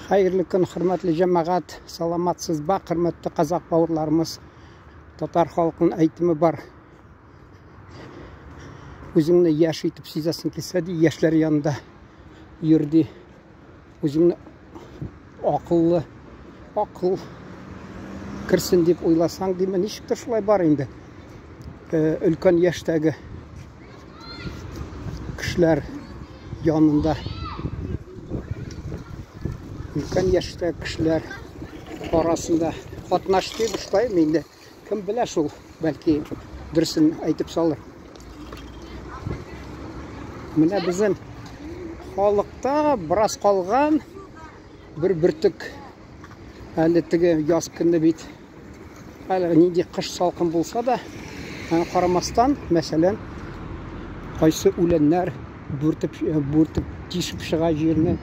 Хайырлы күн, хөрмәтле җәмәгать, саламатсыз ба, хөрмәтле казак бауырларыбыз. Татар халкының әйтеме бар. Үзеңне яшь итеп сизәсең килсә, яшьләр янында йөрди. Үзеңне акыл кирсен дип уйласаң, диме, ничектер шулай бар инде. Өлкән яшьтәге кешеләр янында. Өлкән яшьтәге кешеләр арасында катнашты башлайм инде. Кем белә шул, бәлки дөресен әйтеп салыр. Менә безнең халыкта бераз калган бер бөртек әле теге яз көнне бит. Әле нинди кыш салкын булса да, карамастан, мәсәлән, кайсы үләннәр бүртеп тишеп чыга җирне,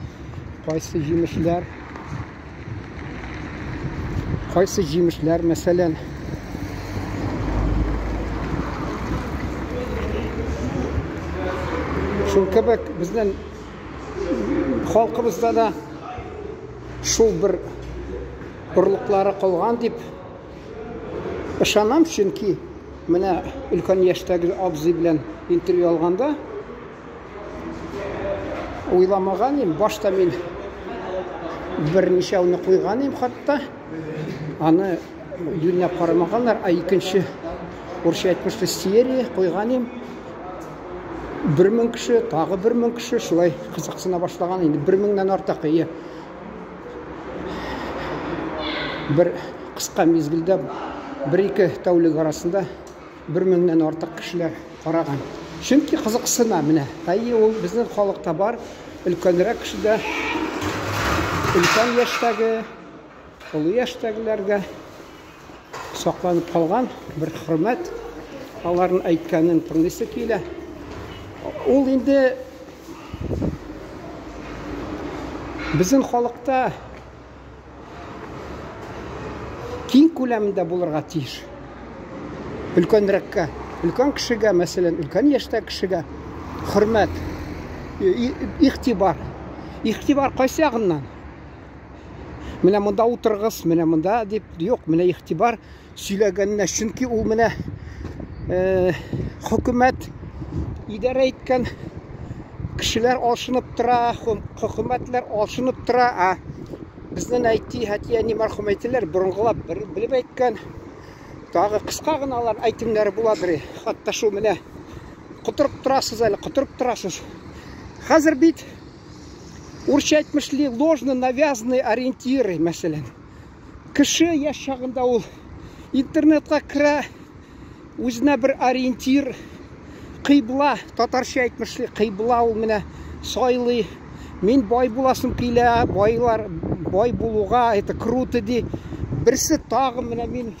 кайсы җимешләр, мәсәлән, шул кебек безнең халкыбызда да шул бер орлыклары калган дип ышанам, чөнки менә өлкән яшьтәге абзый белән интервью алганда уйламаган идем, башта мин берничәүне куйган идем, хатта аны юньләп карамаганнар, икенче урысча әйтмешли серия куйган идем. 1000 кеше, тагы 1000 кеше шулай кызыксына башлаган инде. 1000-нән артык бер кыска мизгелдә 1-2 тәүлек арасында 1000-нән артык кешеләр караган. Чөнки кызыксына менә. Ул безнең халыкта бар, өлкәнрәк кешедә, өлкән яшьтәге, олы яшьтәгеләргә сакланып калган бер хөрмәт, аларның әйткәнен тыңлыйсы килә. Ул инде безнең халыкта киң күләмендә булырга тиеш. Өлкәнрәккә, өлкән кешегә, мәсәлән, өлкән яшьтәге кешегә хөрмәт, игътибар. Игътибар кайсы ягыннан? Менә монда утыргыз, менә монда дип, юк, менә игътибар сөйләгәннә, чөнки ул менә хөкүмәт идарә иткән кешеләр алшынып тора, хөкүмәтләр алшынып тора. Безнең әйтти мәрхүм әйтеләр, борынгылап белеп әйткән, тагы кыска гына алар әйтемнәре буладыр. Хатта шул менә кутырып торасыз әле, кутырып торасыз. Хәзер бит урысча әйтмешли ложно навязанные ориентиры, мәсәлән. Кеше яшь чагында ул интернетка керә, үзенә бер ориентир, кыйбла, татарча әйтмешли кыйбла ул менә сайлый. Мин бай буласым килә, бай булуга, это круто ди. Берсе тагы менә мин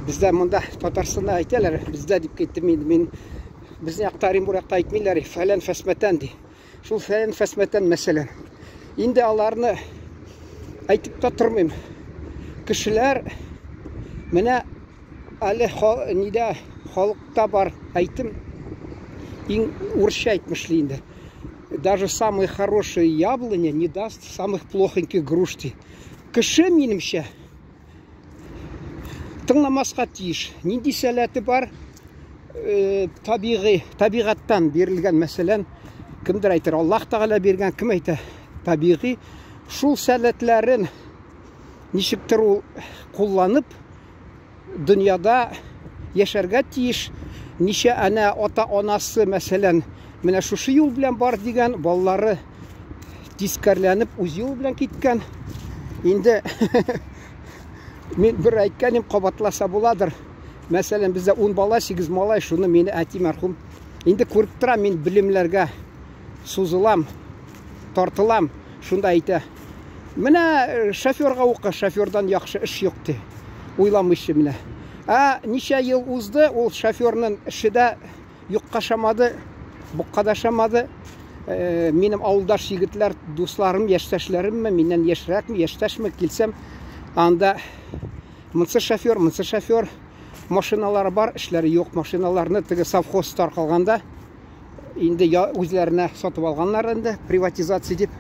бездә монда Татарстанда әйтәләр, бездә дип киттем мин. Безнең якта Оренбургта әйтмиләр, фәлән фәсмәтән ди. Шул фәлән фәсмәтән мәсәлән. Инде аларны әйтеп тә тормыйм. Кешеләр менә әле нидә халыкта бар әйтем, иң урысча әйтмешли инде. Даже самые хорошие яблони не даст самых плохеньких груш. Кеше, минемчә, тыңламаска тиеш. Нинди сәләте бар, табигатьтан бирелгән, мәсәлән, кемдер әйтер, Аллаһ Тәгалә биргән, кем әйтә, табигый, шул сәләтләрен ничектер ул кулланып дөньяда яшәргә тиеш. Ничә әнә ата-анасы, мәсәлән, менә шушы юл белән бар дигән, баллары тискәрләнеп үз юл белән киткән. Инде мин бер әйткәнем кабатласа буладыр. Мәсәлән, бездә 10 бала, 8 малай, шуны мине әти мәрхүм. Инде күреп тора, мин белемләргә сузылам, тартылам, шунда әйтә. Менә шоферга укы, шофердан яхшы эш юк ди. Уйламыйчы менә. Ничә ел узды, ул шоферның эше дә юкка шамады, букка да шамады. Минем авылдаш егетләр, дусларым, яшьтәшләремме, миннән яшьрәкме, яшьтәшме килсәм, анда монсы шофер, машиналары бар, эшләре юк, машиналарны теге совхоз таркалганда инде үзләренә сатып алганнар инде, приватизация дип.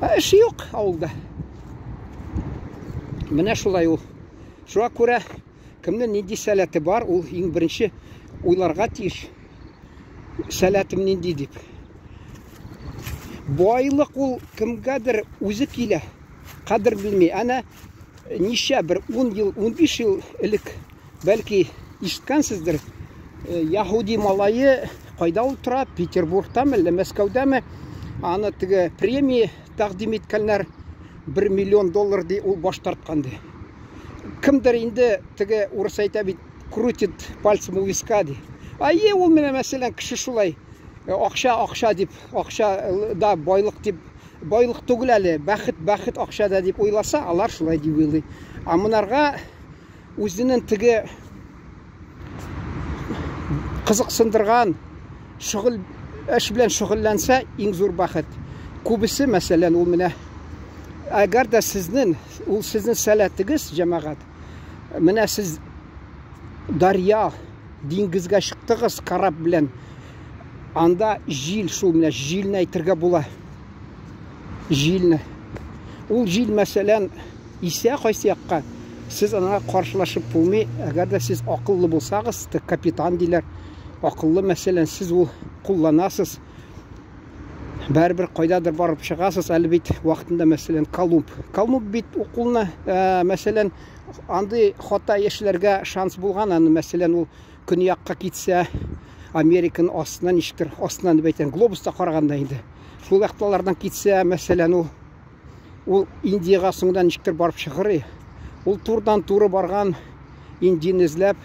Эше юк авылда. Менә шулай ул. Шуңа күрә кемнең нинди сәләте бар, ул иң беренче уйларга тиеш. Сәләтем нинди дип. Байлык ул кемгәдер үзе килә. Кадер белми. Әнә ничә бер 10 ел, 15 ел элек бәлки ишеткәнсездер. Яһуди малайы кайда ул тора? Петербургтамы, әллә Мәскәүдәме? Аны теге премия тәкъдим иткәннәр, $1 миллион ди, ул баш тарткан ди. Кемдер инде теге урыс әйтә бит, крутит пальцем у виска ди. Ул менә мәсәлән кеше шулай акча дип, акча да байлык дип, байлык түгел әле, бәхет акчада дип уйласа, алар шулай дип уйлый. Монарга үзенең теге кызыксындырган шөгыль эш белән шөгыльләнсә, иң зур бәхет. Күбесе мәсәлән ул менә әгәр дә сезнең сәләтегез, җәмәгать, менә сез дарья, диңгезгә чыктыгыз карап белән, анда җил, шул менә җилне әйтергә була. Җилне. Ул җил мәсәлән исә кайсы якка, сез аңа каршылашып булмый, әгәр дә сез акыллы булсагыз, капитан диләр, акыллы мәсәлән сез ул кулланасыз. Бәрбер кайдадыр барып чыгасыз, әле бит вакытында мәсәлән Колумб бит укулны, мәсәлән андый хата яшьләргә шанс булган, аны мәсәлән ул көньякка китсә, Американың астынан ништер, астынан дип әйтәм, глобуста караганда инде. Шул якталардан китсә, мәсәлән ул Индияга соңдан ништер барып чыгыр. Ул турдан туры барган Индияны эзләп,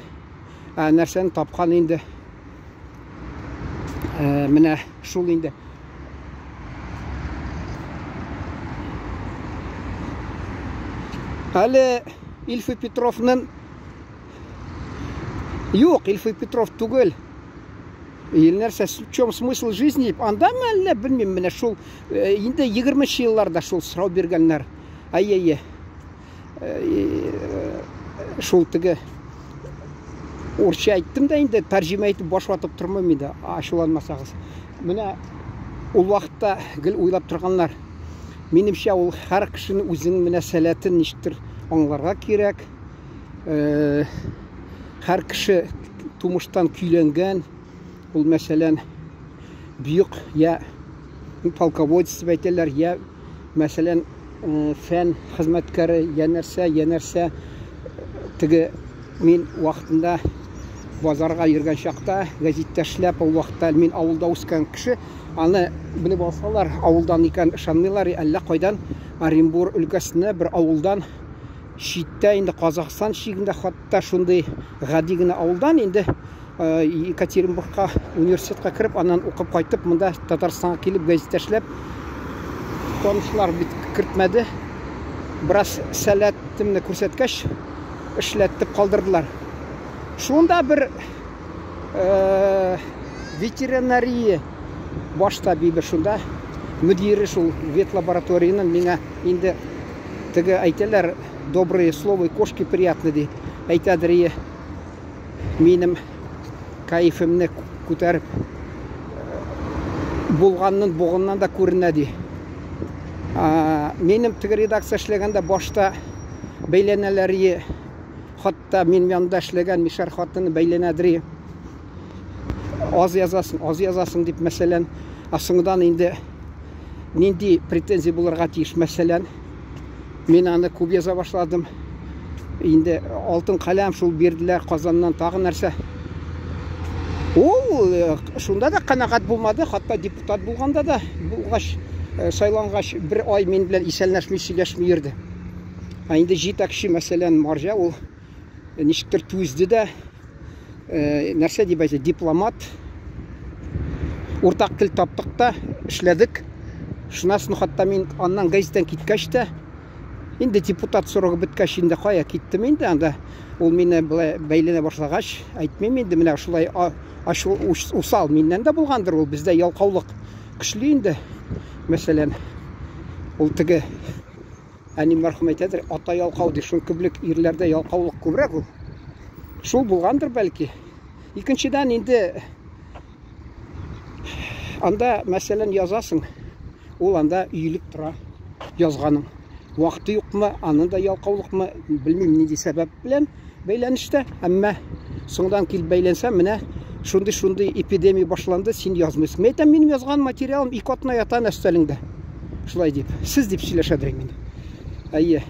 нәрсәне тапкан инде. Менә шул инде. Әле Ильф Петровның юк, Ильф Петров түгел. Нәрсә, в чем смысл жизни? Анда мәллә белмим, менә шул инде 20 елларда шул сорау биргәннәр. Шул теге урысча әйттем дә инде, тәрҗемә итеп баш ватып тормыйм инде, ачуланмасагыз. Менә ул вакытта гел уйлап торганнар. Минемчә ул һәр кешенең үзенең менә сәләтен ништер аңларга кирәк. Һәр кеше тумыштан көйләнгән. Ул мәсәлән бүйек, я полководец дип әйтәләр, я мәсәлән фән хезмәткәре, я нәрсә. Теге мин вакытында базарга йөргән чакта, газетта эшләп, ул вакытта мин авылда үскән кеше, аны белеп алсалар, авылдан икән ышанмыйлар, әллә кайдан Оренбур өлкәсенә бер авылдан читтә инде Казакстан чигендә, хатта шундый гади генә авылдан инде Екатеринбургка университетка кирип, аннан укып кайтып, монда Татарстанга килеп газетта эшләп, танышлар бит кертмәде. Бераз сәләтемне күрсәткәч, эшләтеп калдырдылар. Шунда бер ветеринария баш табибы шунда, мөдире шул ветлабораторияның миңа инде теге әйтәләр, добрые слова и кошки приятны ди. Әйтәдер, минем кайфымны күтәреп булганның бугыннан да күренә ди. Минем теге редакция эшләгәндә башта бәйләнәләре, хатта мин янында эшләгән Мишәр хатыны бәйләнәдер. Аз язасың дип мәсәлән, соңдан инде нинди претензия булырга тиеш мәсәлән, мин аны күп яза башладым. Инде алтын каләм шул бирделәр Казаннан, тагы нәрсә. Ул шунда да канагать булмады, хатта депутат булганда да булгач, сайлангач бер ай мин белән исәнләшми сөйләшми йөрде. Инде җитәкче мәсәлән Марҗа ул ничектер түзде дә, нәрсә дип әйтә, дипломат. Уртак тел таптык та, эшләдек. Шунасын хатта мин аннан газеттан киткәч тә, инде депутат сорогы беткәч инде кая киттем инде, анда ул мине бәйләнә башлагач, әйтмим инде, менә шулай усал миннән дә булгандыр, ул бездә ялкаулык көчле инде. Мәсәлән, ул теге әни мәрхүм әйтәдер, ата ялкау ди, шул күблек ирләрдә ялкаулык күбрәк ул. Шул булгандыр бәлки. Икенчедән инде анда мәсәлән язасың, ул анда өйлек тора. язганың. Вакыты юкмы, аны да ялкаулыкмы, белмим нинди сәбәп белән бәйләнештә, әмма соңдан килеп бәйләнсәм, менә шундый эпидемия башланды, син язмыйсың. Мен әйтәм, минем язган материалым 2 атна ята өстәлеңдә. Шулай дип, сез дип сөйләшәдер инде. Әйе.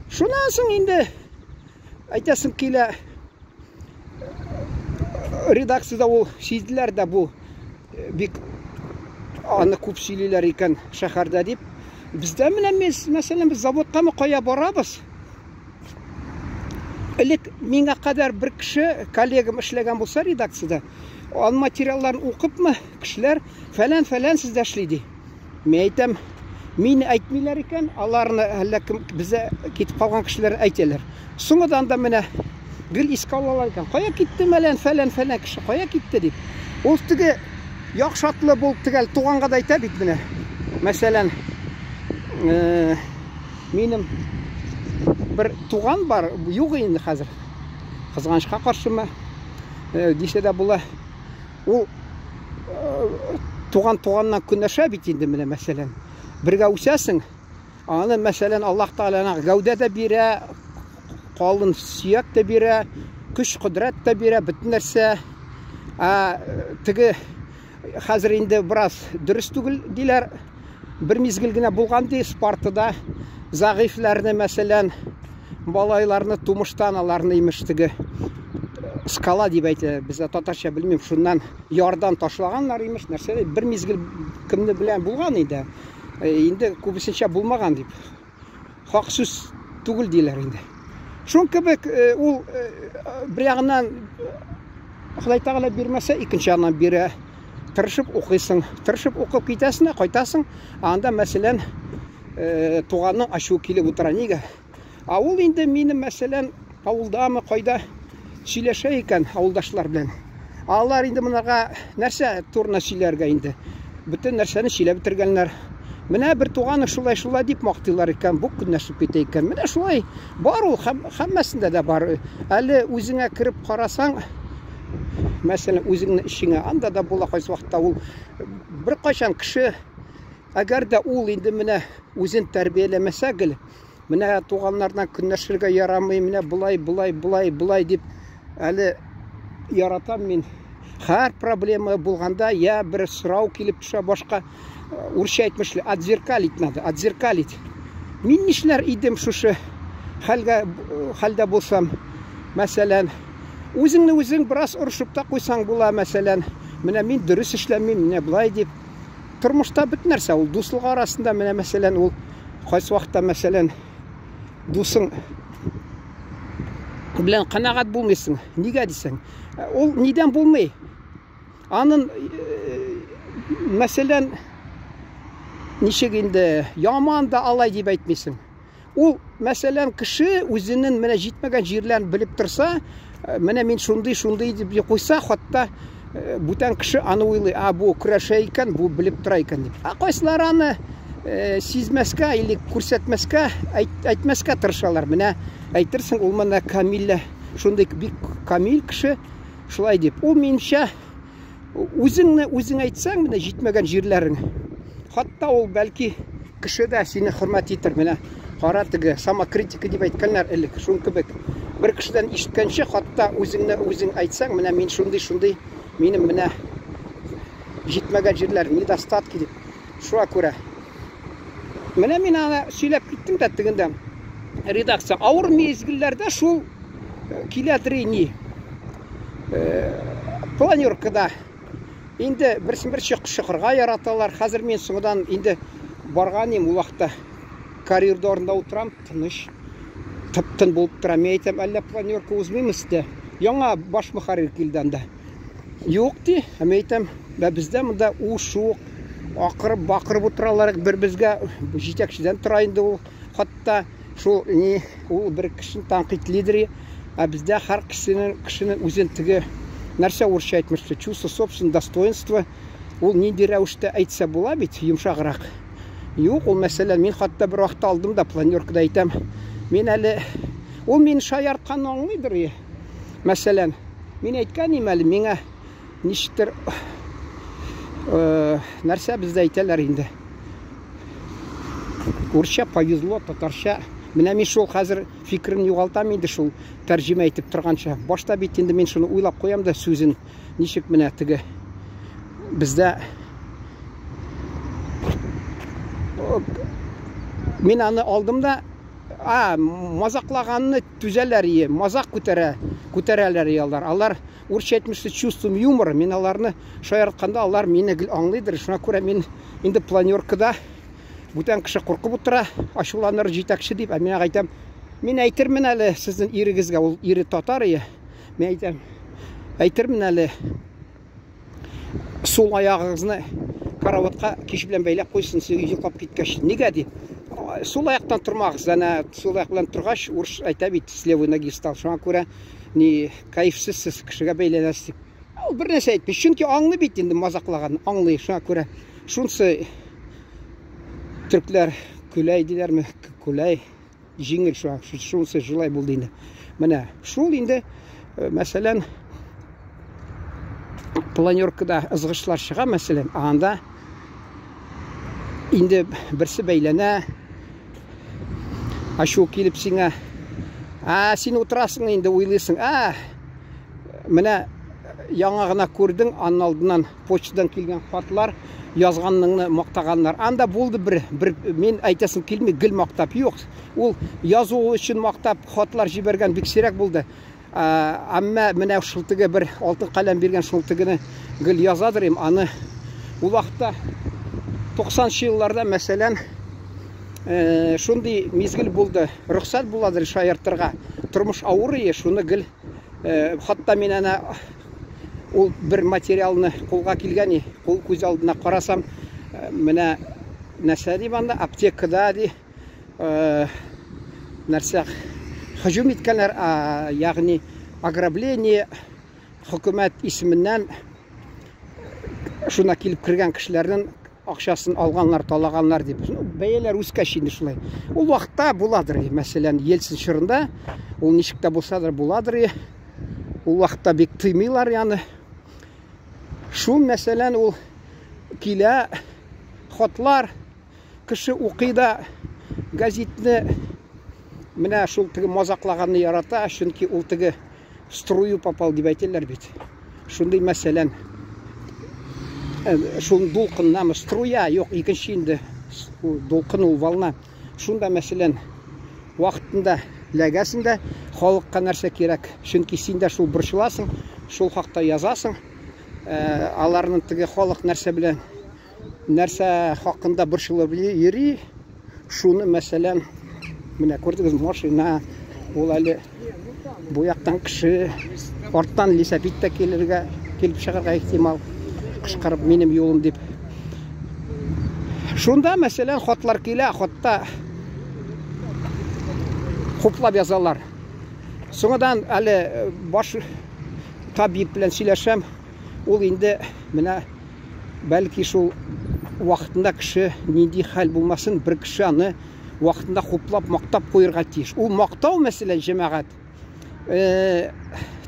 Шуннан соң инде әйтәсем килә, редакциядә ул сизделәр дә бу бик аны күп сөйлиләр икән шәһәрдә дип. Бездә менә мәсәлән без заводка кая барабыз? Элек миңа кадәр бер кеше, коллегам эшләгән булса редакциядә, ан материалларын укыпмы, кешеләр фәлән сездә эшли ди. Мен әйтәм, мин әйтмиләр икән, аларны әллә кем бездә китеп калган кешеләр әйтәләр. Соңыдан да менә гел искә алалар икән. Кая китте фәлән кеше, кая китте дип. Ул теге яхшатлы булып тегәл туганга да әйтә бит менә. Мәсәлән, минем bir туган бар, юк инде хәзер. Кызганычка каршымы? Дисә дә була. Ул туганнан көнләшә бит инде менә мәсәлән. Бергә үсәсең, аны мәсәлән Аллаһ Тааланың гәүдә дә бирә, калын сөяк тә бирә, көч-кодрәт тә бирә, бөтен нәрсә. Теге хәзер инде бераз дөрес түгел диләр. Бер мизгел генә булган ди Спартада загыйфләрне мәсәлән балайларны тумыштан аларны имештеге скала дип әйтә. Бездә татарча белмим, шуннан ярдан ташлаганнар имеш, нәрсә бер мизгел кемне белән булган иде. Инде күбесенчә булмаган дип. Хак сүз түгел диләр инде. Шун кебек ул бер ягыннан Ходай Тәгалә бирмәсә, икенче ягыннан бирә. Тырышып укыйсың, тырышып укып китәсең, кайтасың. Анда мәсәлән туганның ачуы килеп утыра. Нигә? Ул инде минем мәсәлән авылдамы, кайда сөйләшә икән авылдашлар белән. Алар инде монарга нәрсә турына сөйләргә инде. Бөтен нәрсәне сөйләп бетергәннәр. Менә бер туганы шулай дип мактыйлар икән, бу көнләшеп китә икән. Менә шулай бар ул, һәммәсендә дә бар. Әле үзеңә кирип карасаң, мәсәлән үзеңнең ишеңә, анда да була кайсы вакытта ул бер кайчан кеше, әгәр дә ул инде менә үзен тәрбияләмәсә гел, менә туганнардан көнләшергә ярамый, менә булай дип әле яратам мин. Һәр проблема булганда, я бер сорау килеп төшә, башка урысча әйтмешләр, отзеркалить надо, отзеркалить. Мин нишләр идем шушы хәлдә булсам, мәсәлән, үзең бераз урышып та куйсаң була, мәсәлән, менә мин дөрес эшләмим, менә булай дип. Тормышта бит нәрсә ул дуслык арасында, менә мәсәлән ул кайсы вакытта мәсәлән дусың белән канагать булмыйсың. Нигә дисәң? Ул нидән булмый? Аның мәсәлән ничек инде яман да алай дип әйтмисең. Ул мәсәлән кеше үзенең менә җитмәгән җирләрен белеп торса, менә мин шундый дип куйса, хатта бүтән кеше аны уйлый, бу көрәшә икән, бу белеп тора икән дип. Кайсылар аны сизмәскә или күрсәтмәскә, әйтмәскә тырышалар. Менә әйтерсең, ул менә камиллә, шундый бик камил кеше, шулай дип. Ул минчә үзең әйтсәң, менә җитмәгән җирләрең, хатта ул бәлки кеше дә сине хөрмәт итер. Менә кара теге самокритика дип әйткәннәр элек, шун кебек. Бер кешедән ишеткәнче, хатта үзең әйтсәң, менә мин шундый, минем менә җитмәгән җирләр, недостатки дип. Шуңа күрә. Менә мин аны сөйләп киттем дә тегендә. Редакция авыр мезгилләрдә шул киләдер ни. Планеркада инде берсен-бер чыгырга яраталар. Хәзер мин соңдан инде барган ул вакытта коридорында утырам, тыныч, тып-тын булып тора. Мен әйтәм, әллә планерка узмыймыз да. Яңа баш мөхәррир килде анда. Юк ди, мен әйтәм, бездә монда ушук, акырып, бакырып утыралар, бер безгә җитәкчедән тора инде ул. Хатта шул ул бер кешене танкыйтьлидер. Бездә һәр кешенең үзен теге нәрсә урысча әйтмешчә, чувство собственного достоинства, ул нинди рәвештә әйтсә була бит, йомшаграк. Юк, ул мәсәлән, мин хатта бер вакытта алдым да планеркада әйтәм. Мин әле ул мин шаярткан аңлыйдыр. Мәсәлән, мин әйткәнем әле, миңа ништер нәрсә бездә әйтәләр инде. орысша повезло, татарша. Менә мен шул хәзер фикерін югалтам инде шул тәрҗемә итеп торганча. Башта бит инде мен шуны уйлап куям да сүзен ничек менә теге бездә мен аны алдым да мазаклаганны түзәләр, мазак күтәрәләр алар. Алар урысча әйтмешсе чувством юмора. Мен аларны шаяратканда алар мине гел аңлыйдыр. Шуңа күрә мен инде планеркада бүтән кеше куркып утыра, ачуланыр җитәкче дип. Мен әйтәм, мен әйтермен әле сезнең ирегезгә, ул ире татар. Мен әйтәм, әйтермен әле сул аягыгызны караватка киш белән бәйләп куйсын, сез йоклап киткәч. Нигә ди? Сул аяктан тормагыз, әнә сул аяк белән торгач, урыс әйтә бит, слевой ноги стал. Шуңа күрә ни кайфсыз кешегә бәйләнәсез. Ул бер нәрсә әйтмиш, чөнки аңлый бит инде мазаклаган, аңлый. Шуңа күрә шунсы Türkler küley dilermi? Küley jingil şunsı жылай buldu indi. Менә шул инде мәсәлән планеркада ызгышлар чыга мәсәлән, анда инде берсе бәйләнә, ашу килеп сиңа, син утырасың инде уйлыйсың, менә яңа гына күрдең, аның алдыннан почтадан килгән хатлар, язганыңны мактаганнар. Анда булды бер мен әйтәсем килми, гел мактап юк. Ул язу өчен мактап хатлар җибәргән бик сирәк булды. Әмма менә шултыгы бер алтын каләм биргән шултыгыны гел язадыр, аны ул вакытта 90 елларда мәсәлән шундый мизгел булды. Рөхсәт буладыр шаяртырга. Тормыш авыр, шуны гел хатта мен ана ул бер материалны кулга килгән, кул күз алдына карасам, менә нәрсә дип анда аптекада ди нәрсә һөҗүм иткәннәр, ягъни ограбление хөкүмәт исеменнән шуна килеп кергән кешеләрнең акчасын алганнар, талаганнар дип. Бәяләр үскәч инде шулай. Ул вакытта буладыр, мәсәлән, Ельцин чорында, ул ничек тә булсадыр буладыр. Ул вакытта бик тыймыйлар, яны. Шул мәсәлән ул килә, хатлар, кеше укыйда газетны, менә шул теге мазаклаганны ярата, чөнки ул теге струю попал дип әйтәләр бит. Шундый мәсәлән, шул дулкыннамы, струя, юк, икенче инде дулкын, ул волна. Шунда мәсәлән вакытында ләгәсендә халыкка нәрсә кирәк, чөнки син дә шул борчыласың, шул хакта язасың. Аларның теге халык нәрсә белән, нәрсә хакында борчылып йөри, шуны мәсәлән, менә күрдегез, машина, ул әле бу яктан кеше, арттан лесопитта килеп чыгарга ихтимал, кычкырып минем юлым дип. Шунда мәсәлән хатлар килә, хатта хуплап язалар. Соңадан әле баш табиб белән сөйләшәм, ул инде менә бәлки шул вакытында кеше нинди хәл булмасын, бер кеше аны вакытында хуплап мактап куярга тиеш. Ул мактау мәсәлән җәмәгать,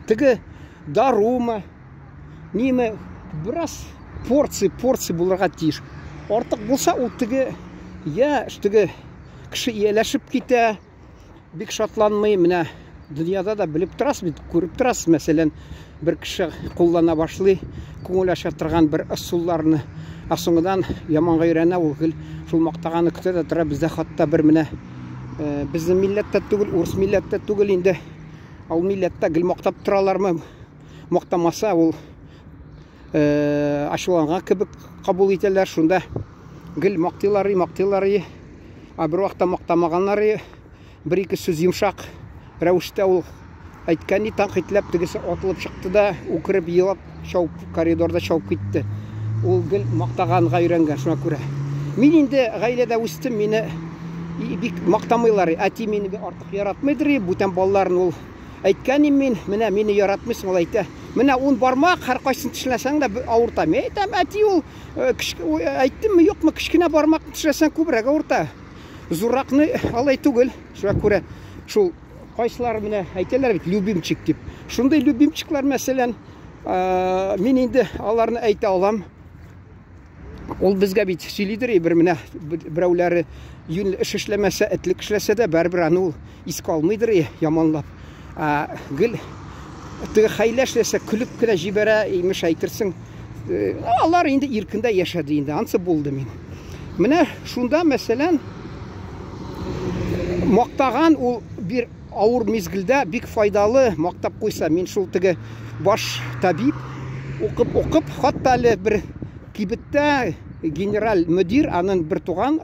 теге дарумы, ниме, бераз порция булырга тиеш. Артык булса, ул теге теге кеше ияләшеп китә, бик шатланмый. Менә дөньяда да белеп торасыз бит, күреп торасыз, мәсәлән, бер кеше куллана башлый, күңел аша торган бер ысулларны, соңыннан яманга өйрәнә, ул шул мактаганы көтә дә тора. Бездә хатта бер менә безнең милләттә түгел, урыс милләттә түгел инде, ал милләттә гел мактап торалармы, мактамаса ул ачуланган кебек кабул итәләр. Шунда гел мактыйлар, бер вакытта мактамаганнар, бер-ике сүз йомшак рәвештә ул әйткән, тәнкыйтьләп, тегесе атылып чыкты да, укырып, елап, чауып, коридорда чауып китте. Ул гел мактаганга өйрәнгән. Шуңа күрә мин инде гаиләдә үстем, мине бик мактамыйлар. Әти мине артык яратмыйдыр, бүтән балаларын ул әйткән, мин менә мине яратмыйсың, ул әйтә. Менә ун бармак һәр кайсын тешләсәң дә авырта. Мен әйтәм, әти ул әйттемме, юкмы, кичкенә бармакны тешләсәң күбрәк авырта. Зурракны алай түгел. Шуңа күрә шул кайсылар менә әйтәләр бит, любимчик дип. Шундай любимчиклар мәсәлән, мин инде аларны әйтә алам. Ул безгә бит сөйлидер, бер менә берәүләре юньле эш эшләмәсә, этлек эшләсә дә бәрбер аны ул искә алмыйдыр, яманлап. Гел теге хәйлә эшләсә көлеп кенә җибәрә, имеш әйтерсең. Алар инде иркендә яшәде инде, ансы булды мин. Менә шунда мәсәлән мактаган ул бер авыр мизгелдә бик файдалы мактап куйса, мин шул теге баш табиб укып хатта әле бер кибеттә генераль мөдир, аның бер туган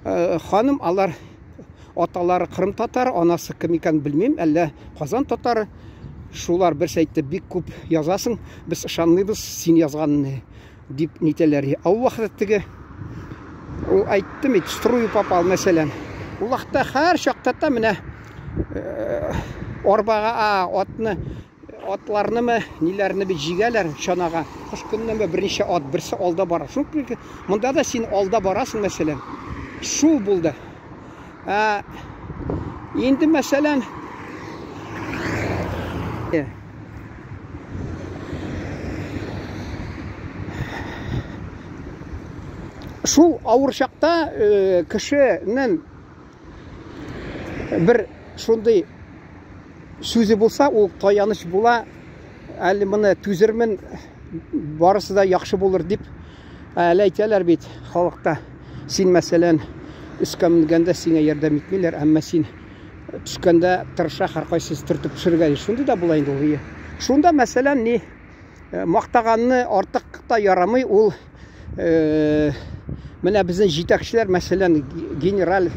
ханым, алар аталары Кырым татары, анасы кем икән белмим, әллә Казан татары. Шулар бер әйтте, бик күп язасың, без ышанмыйбыз син язганны дип нитәләр. Ул вакытта теге ул әйтте, мит струю попал мәсәлән. Ул вакытта һәр чакта менә арбага атларнымы, ниләрне бит җигәләр чанага. Кыш көннәме берничә ат, берсе алда бара. Шундый монда да син алда барасың мәсәлән. Шул булды. Инде мәсәлән шул авыр чакта кешенең бер шундый сүзе булса, ул таяныч була, әле моны түзермен, барысы да яхшы булыр дип әйтәләр бит халыкта. Син мәсәлән өскә менгәндә сиңа ярдәм итмиләр, әмма син төшкәндә тырыша һәркайсы төртеп төшергә. Шундый да була инде ул. Шунда мәсәлән ни мактаганны артык та ярамый, ул менә безнең җитәкчеләр мәсәлән генераль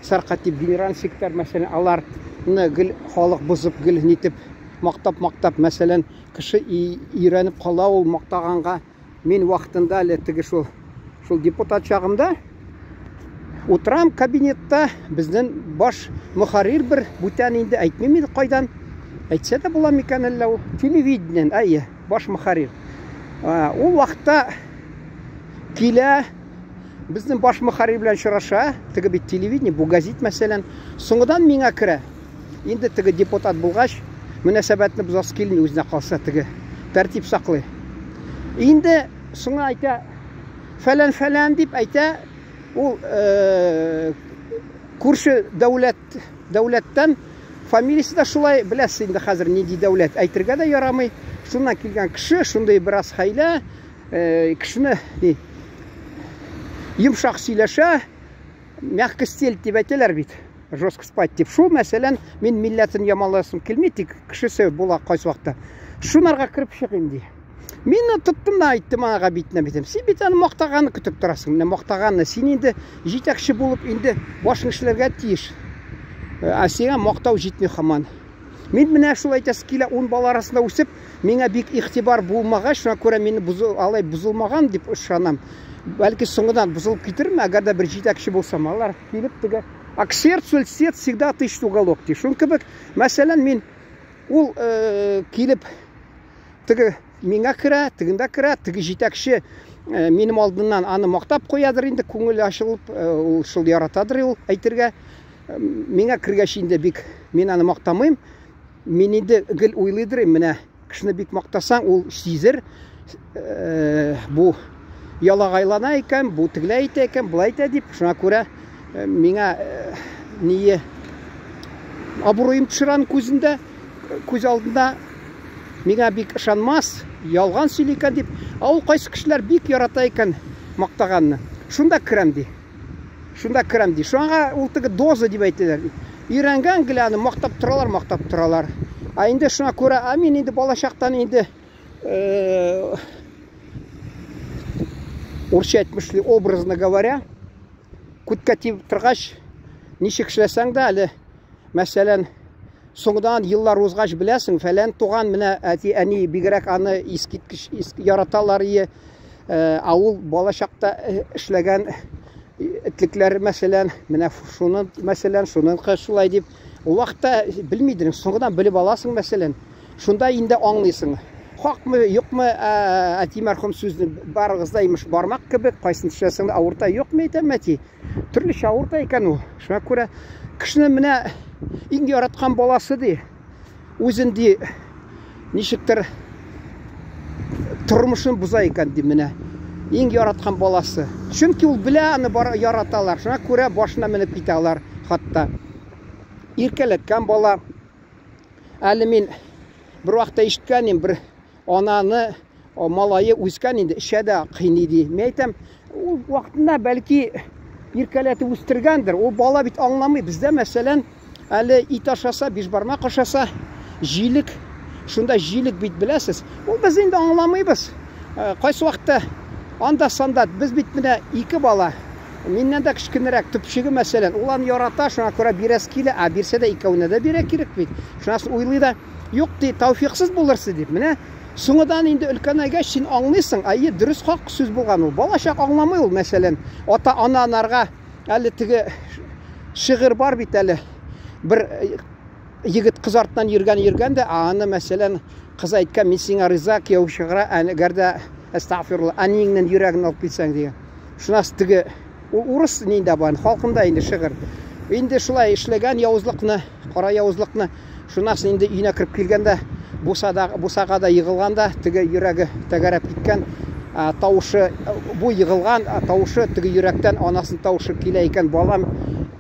Сәркатип, генераль секретарь мәсәлән, аларны гел халык бузып, гел нитеп мактап мәсәлән кеше өйрәнеп кала ул мактаганга. Мин вакытында әле теге шул депутат чагымда утрам кабинетта безнең баш мөхәррир бер бүтән инде, әйтмим инде кайдан. Әйтсә дә була микән әллә ул телевидениедән, баш мөхәррир. Ул вакытта килә безнең баш мөхәррир белән очраша, теге бит телевидение, бу газет мәсәлән, соңгыдан миңа керә. Инде теге депутат булгач, мөнәсәбәтне бузас килми, үзенә калса теге тәртип саклый. Инде соңга әйтә, фәлән дип әйтә, ул күрше дәүләттән фамилиясе да шулай, беләсез инде хәзер нинди дәүләт, әйтергә дә ярамый. Шуннан килгән кеше, шундый бераз хәйлә, кешене йомшак сөйләшә, мягкий стиль дип әйтәләр бит, жестко спать дип. Шул мәсәлән, мин милләтен яманласым килми, тик кешесе була кайсы вакытта. Шунарга кирип чыгыйм ди. Мин тоттым да әйттем аңа битне битем. Син бит аны мактаганны көтеп торасың. Менә мактаганны, син инде җитәкче булып инде башың эшләргә тиеш. Сиңа мактау җитми һаман. Мин менә шул әйтәс килә 10 бала арасында үсеп, миңа бик игътибар булмагач, шуңа күрә мине алай бузылмаган дип ышанам. Бәлки соңгыдан бузылып китерме, әгәр дә бер җитәкче булсам, алар килеп теге к сердцу льстец всегда тычет уголок ди. Шуң кебек, мәсәлән, мин ул килеп теге миңа керә, тегендә керә, теге җитәкче минем алдымнан аны мактап куядыр инде, күңел ачылып, ул шул яратадыр ул әйтергә. Миңа кергәч инде бик мин аны мактамыйм. Мин инде гел уйлыйдыр, менә кешене бик мактасаң, ул сизер, бу ялагайлана икән, бу тегелә әйтә икән, булай әйтә дип. Шуңа күрә миңа ние абруем төшерән күзендә, күз алдында миңа бик ышанмас, ялган сөйли икән дип. Ул кайсы кешеләр бик ярата икән мактаганны. Шунда керәм ди. Шуңа ул теге доза дип әйтәләр. Өйрәнгән гел аны мактап торалар. Инде шуңа күрә, мин инде балачактан инде урча әйтмешли, образно говоря, күткә тибеп торгач, ничек эшләсәң дә әле, мәсәлән, соңдан еллар узгач беләсең, фәлән туган менә әни бигрәк аны искиткеч яраталар, ул балачакта эшләгән этлекләр мәсәлән, менә шуны мәсәлән, шуның шулай дип, ул вакытта белмидең, соңгыдан белеп аласың мәсәлән. Шунда инде аңлыйсың. Хакмы, юкмы, әти мәрхүм сүзне барыгызда имеш бармак кебек, кайсын төшәсең дә авырта, юкмы әйтәм әти. Төрлечә авырта икән ул. Шуңа күрә кешене менә иң яраткан баласы ди, үзен ди ничектер тормышын буза икән ди менә. ең яраткан баласы. Чөнки ул белә аны яраталар. Шуңа күрә башына менеп китәләр хатта. Иркәләткән бала. Әле мин бер вакытта ишеткән идем, бер ананы малайы үскән инде, эчәдә кыйный ди. Мен әйтәм, ул вакытында бәлки иркәләтеп үстергәндер. Ул бала бит аңламый. Бездә мәсәлән, әле ит ашаса, биш бармак ашаса, җилек, шунда җилек бит беләсез. Ул без инде аңламыйбыз. Кайсы вакытта анда-санда без бит менә 2 бала. Миннән дә кичкенерәк төпчеге мәсәлән, ул аны ярата, шуңа күрә бирәс килә, бирсә дә икәүне дә бирә кирәк бит. Шуңасын уйлый да, юк ди, тәүфиксыз булырсы дип. Менә соңыдан инде өлкәнәгә син аңлыйсың, дөрес хак сүз булган ул. Балачак аңламый ул мәсәлән. Ата-аналарга әле теге шигырь бар бит әле. Бер егет кыз артыннан йөргән дә, аны мәсәлән кыз әйткән, мин сиңа риза, кияү шигырә, әгәр дә астагфирулла, әниеңнән йөрәген алып килсәң дигән. Шунасы теге урыс нинде бар, халкында инде шигырь. Инде шулай эшләгән явызлыкны, кара явызлыкны, шунасы инде өенә кирип килгәндә, бусагада йыгылганда, теге йөрәге тәгәрәп киткән, тавышы, бу йыгылган тавышы теге йөрәктән анасын тавышы килә икән, балам,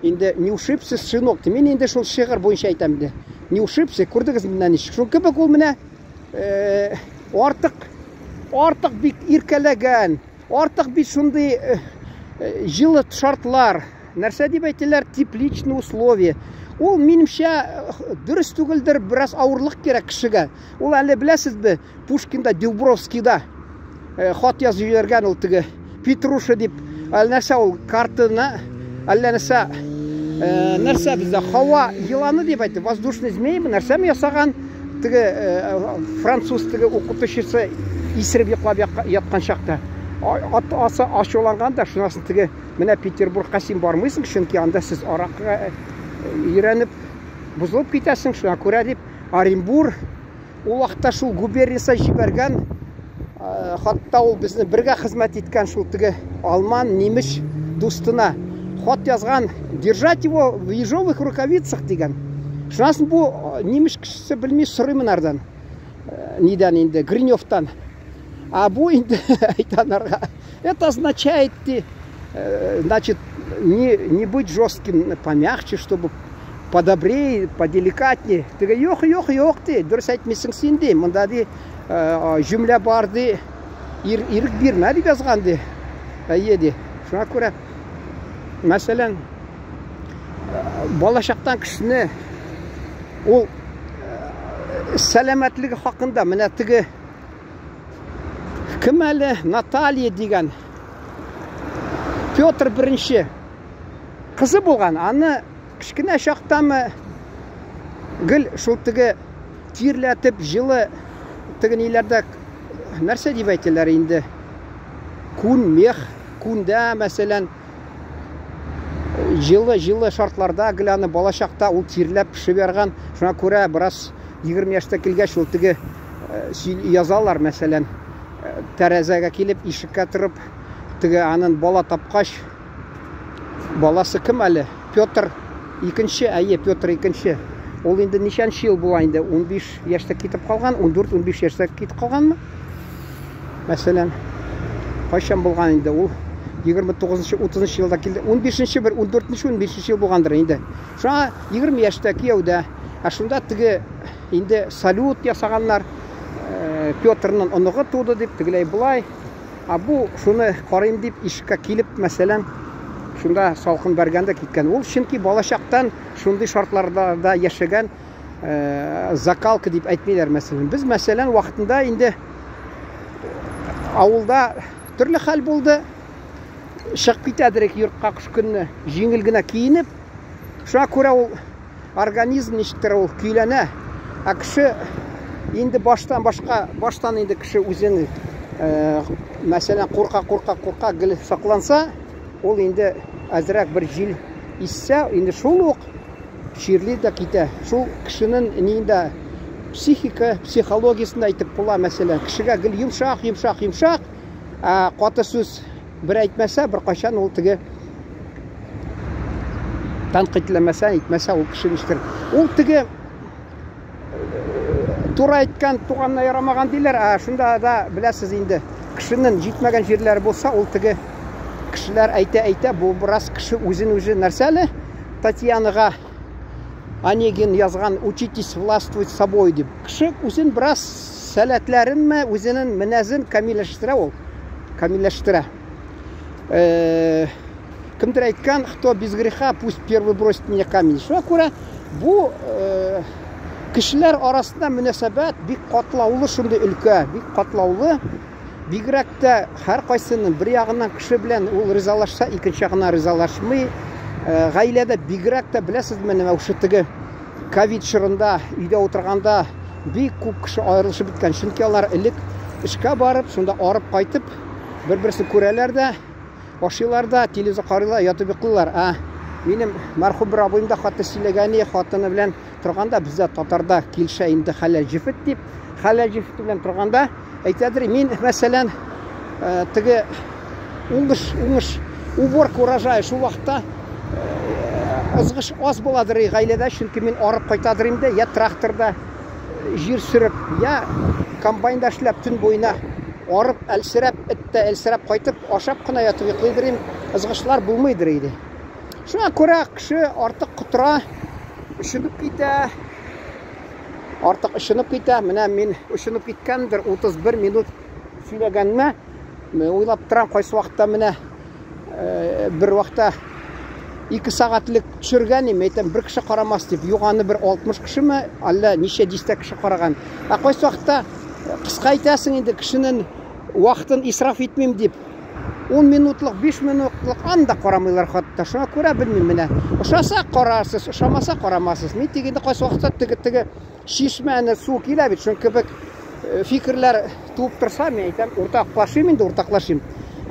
инде не ушибся, сынок. Мин инде шул шигырь буенча әйтәм инде. Не ушибся, күрдегез менә ничек. Шул кебек ул менә артык бик иркәләгән, артык бит шундый җылы шартлар, нәрсә дип әйтәләр, тепличные условия. Ул минемчә дөрес түгелдер, бераз авырлык кирәк кешегә. Ул әле беләсезбе, Пушкинда, Дубровскийда хат язып йөргән ул теге Петруша дип, әле нәрсә ул картына, әле нәрсә бездә һава йыланы дип әйтте, воздушный змей, нәрсәме ясаган, теге француз теге укытучысы исереп йоклап яткан чакта. Асы ачуланганда, шунасын теге менә Петербургка син бармыйсың, чөнки анда сез аракыга өйрәнеп бузылып китәсең, шуңа күрә дип Оренбург ул вакытта шул губерниясе җибәргән, хатта ул безне бергә хезмәт иткән шул теге алман, немеш дустына хат язган, держать его в ежовых рукавицах дигән. Шунасын бу немеш кешесе белми сорыймын ардан. Нидән инде, Гриневтан. Бу инде әйтәнәргә. Это означает, значит, не быть жестким, помягче, чтобы подобрее, поделикатнее. Теге юк ди, дөрес әйтмисең син ди. Монда ди җөмлә бар ди, ирек бирмә дип язган ди. Ди. Шуңа күрә мәсәлән балачактан кешене ул сәламәтлеге хакында менә теге кем әле Наталья дигән Петр I кызы булган. Аны кичкенә чактамы гел шул теге тирләтеп җылы теге ниләрдә нәрсә дип әйтәләр инде, күн мех, күндә мәсәлән җылы шартларда гел аны балачакта ул тирләп пешеп ярган. Шуңа күрә бераз 20 яшькә килгәч ул теге язалар мәсәлән тәрәзәгә килеп ишеккә торып, теге анын бала тапкач, баласы кем әле? Петр II, Петр II. Ул инде ничәнче ел була инде? 15 яшьтә китеп калган, 14-15 яшьтә китеп калганмы? Мәсәлән, кайчан булган инде ул? 29-30 елда килде. 15-нче бер 14-15 ел булгандыр инде. Шуңа 20 яшьтә кияүдә, шунда теге инде салют ясаганнар. Петрның оныгы туды дип, тегеләй булай. Бу шуны карыйм дип ишеккә килеп, мәсәлән, шунда салкын бәргәндә киткән. Ул чөнки балачактан шундый шартларда яшәгән, закалка дип әйтмиләр мәсәлән. Без мәсәлән вакытында инде авылда төрле хәл булды. Чыгып китәдерек йортка кыш көнне, җиңел генә киенеп. Шуңа күрә ул организм ничектер ул көйләнә. Кеше инде баштан инде кеше үзен мәсәлән курка гел сакланса, ул инде әзрәк бер җил иссә, инде шул ук чирле дә китә. Шул кешенең нинде психологиясында әйтеп була мәсәлән, кешегә гел йомшак, каты сүз бер әйтмәсә, бер кайчан ул теге тәнкыйтьләмәсә, әйтмәсә ул кеше ништер. Ул теге тура әйткән туганна ярамаган диләр, шунда да беләсез инде. кешенең җитмәгән җирләре булса, ул теге кешеләр әйтә, бу бераз кеше үзен-үзе нәрсәле? Татьянаға Онегин язган «Учитесь властвовать собой» дип. Кеше үзен бераз сәләтләренме, үзенең минәзен камилләштерә ул. Камилләштерә. Кемдер әйткән, кто без греха, пусть первый бросит мне камень. Шуңа күрә бу кешеләр арасында мөнәсәбәт бик катлаулы, шундый өлкә, бик катлаулы. Бигрәк тә һәркайсының бер ягыннан кеше белән ул ризалашса, икенче ягына ризалашмый. Гаиләдә бигрәк тә беләсезме, менә ошо теге ковид чорында өйдә утырганда бик күп кеше аерылышып биткән. Чөнки алар элек эшкә барып, шунда арып кайтып, бер-берсен күрәләр дә, ашыйлар да, телевизор карыйлар, ятып йоклыйлар. Минем мәрхүм бер абыйым да хатты сөйләгәне, хатыны белән торганда, бездә татарда килшә инде хәләл җифет дип, хәләл җифет белән торганда әйтәдер, мин мәсәлән теге уңыш уборка урожая шул вакытта ызгыш аз буладыр гаиләдә, чөнки мин арып кайтадыр инде, я тракторда җир сөреп, я комбайнда эшләп төн буена арып, әлсерәп кайтып, ашап кына ятып йоклыйдыр, ызгышлар булмыйдыр иде. Шуңа күрә кеше артык кутыра, üşенеп китә. Артык üşенеп китә. Менә мин üşенеп киткәндер 31 минут сөйләгәнмә. Уйлап торам, кайсы вакытта менә бер вакытта 2 сәгатьлек төшергән идем, әйтәм, бер кеше карамас дип, юганы бер 60 кешеме, әллә ничә дистә кеше караган. Кайсы вакытта кыска әйтәсең инде, кешенең вакытын исраф итмим дип, 10 минутлык, 5 минутлык анда карамыйлар хатта. Шуңа күрә белмим менә. Ошаса карарсыз, ошамаса карамассыз. Мин тигендә кайсы вакытта теге шишмәне су килә бит, шуң кебек фикерләр туып торса, мин әйтәм, уртаклашыйм инде, уртаклашыйм.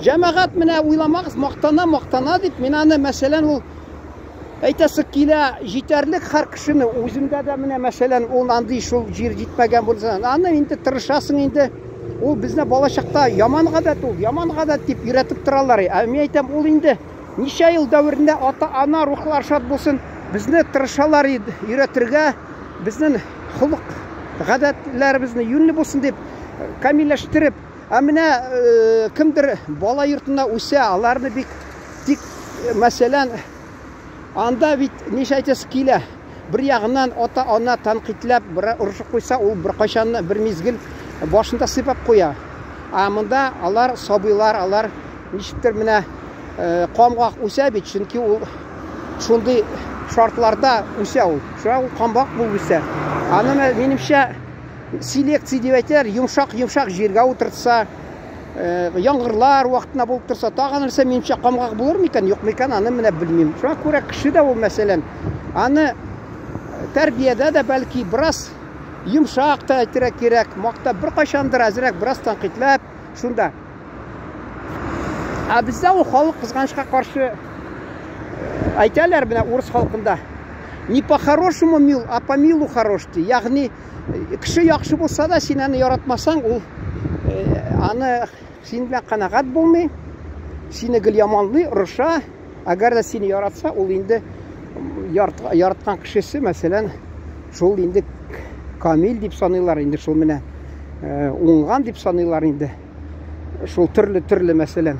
Җәмәгать менә уйламагыз, мактана дип, мин аны мәсәлән ул әйтәсе килә, җитәрлек һәр кешене үземдә дә менә мәсәлән ул андый шул җир җитмәгән булса, аны инде тырышасың инде. Ул безне балачакта яман гадәт дип өйрәтеп торалар. Мин әйтәм, ул инде ничә ел дәверендә ата-ана рухлар шат булсын, безне тырышалар өйрәтергә, безнең холык гадәтләребезне юньле булсын дип камилләштереп. Менә кемдер бала йортында үсә, аларны бик тик мәсәлән анда бит ничә әйтәсе килә. Бер ягыннан ата-ана тәнкыйтьләп, бер урышып куйса, ул бер кайчан бер мизгел башында сыйпап куя. Монда алар сабыйлар, алар ничектер менә камгак үсә бит, чөнки ул шундый шартларда үсә ул. Шуңа ул камбак булып үсә. Аны минемчә селекция дип әйтәләр, йомшак җиргә утыртса, яңгырлар вакытына булып торса, тагын нәрсә минемчә камгак булыр микән, юк микән, аны менә белмим. Шуңа күрә кеше дә ул мәсәлән, аны тәрбиядә дә бәлки бераз йомшак та әйтергә кирәк, макта бер кайчандыр әзрәк бераз тәнкыйтьләп, шунда. Бездә ул халык кызганычка каршы әйтәләр менә урыс халкында. Не по-хорошему мил, а по милу хорош ди. Ягъни кеше яхшы булса да, син аны яратмасаң, ул аны син белән канагать булмый, сине гел яманлый, урыша. Әгәр дә сине яратса, ул инде яраткан кешесе, мәсәлән, шул инде камил дип саныйлар инде, шул менә уңган дип саныйлар инде. Шул төрле мәсәлән.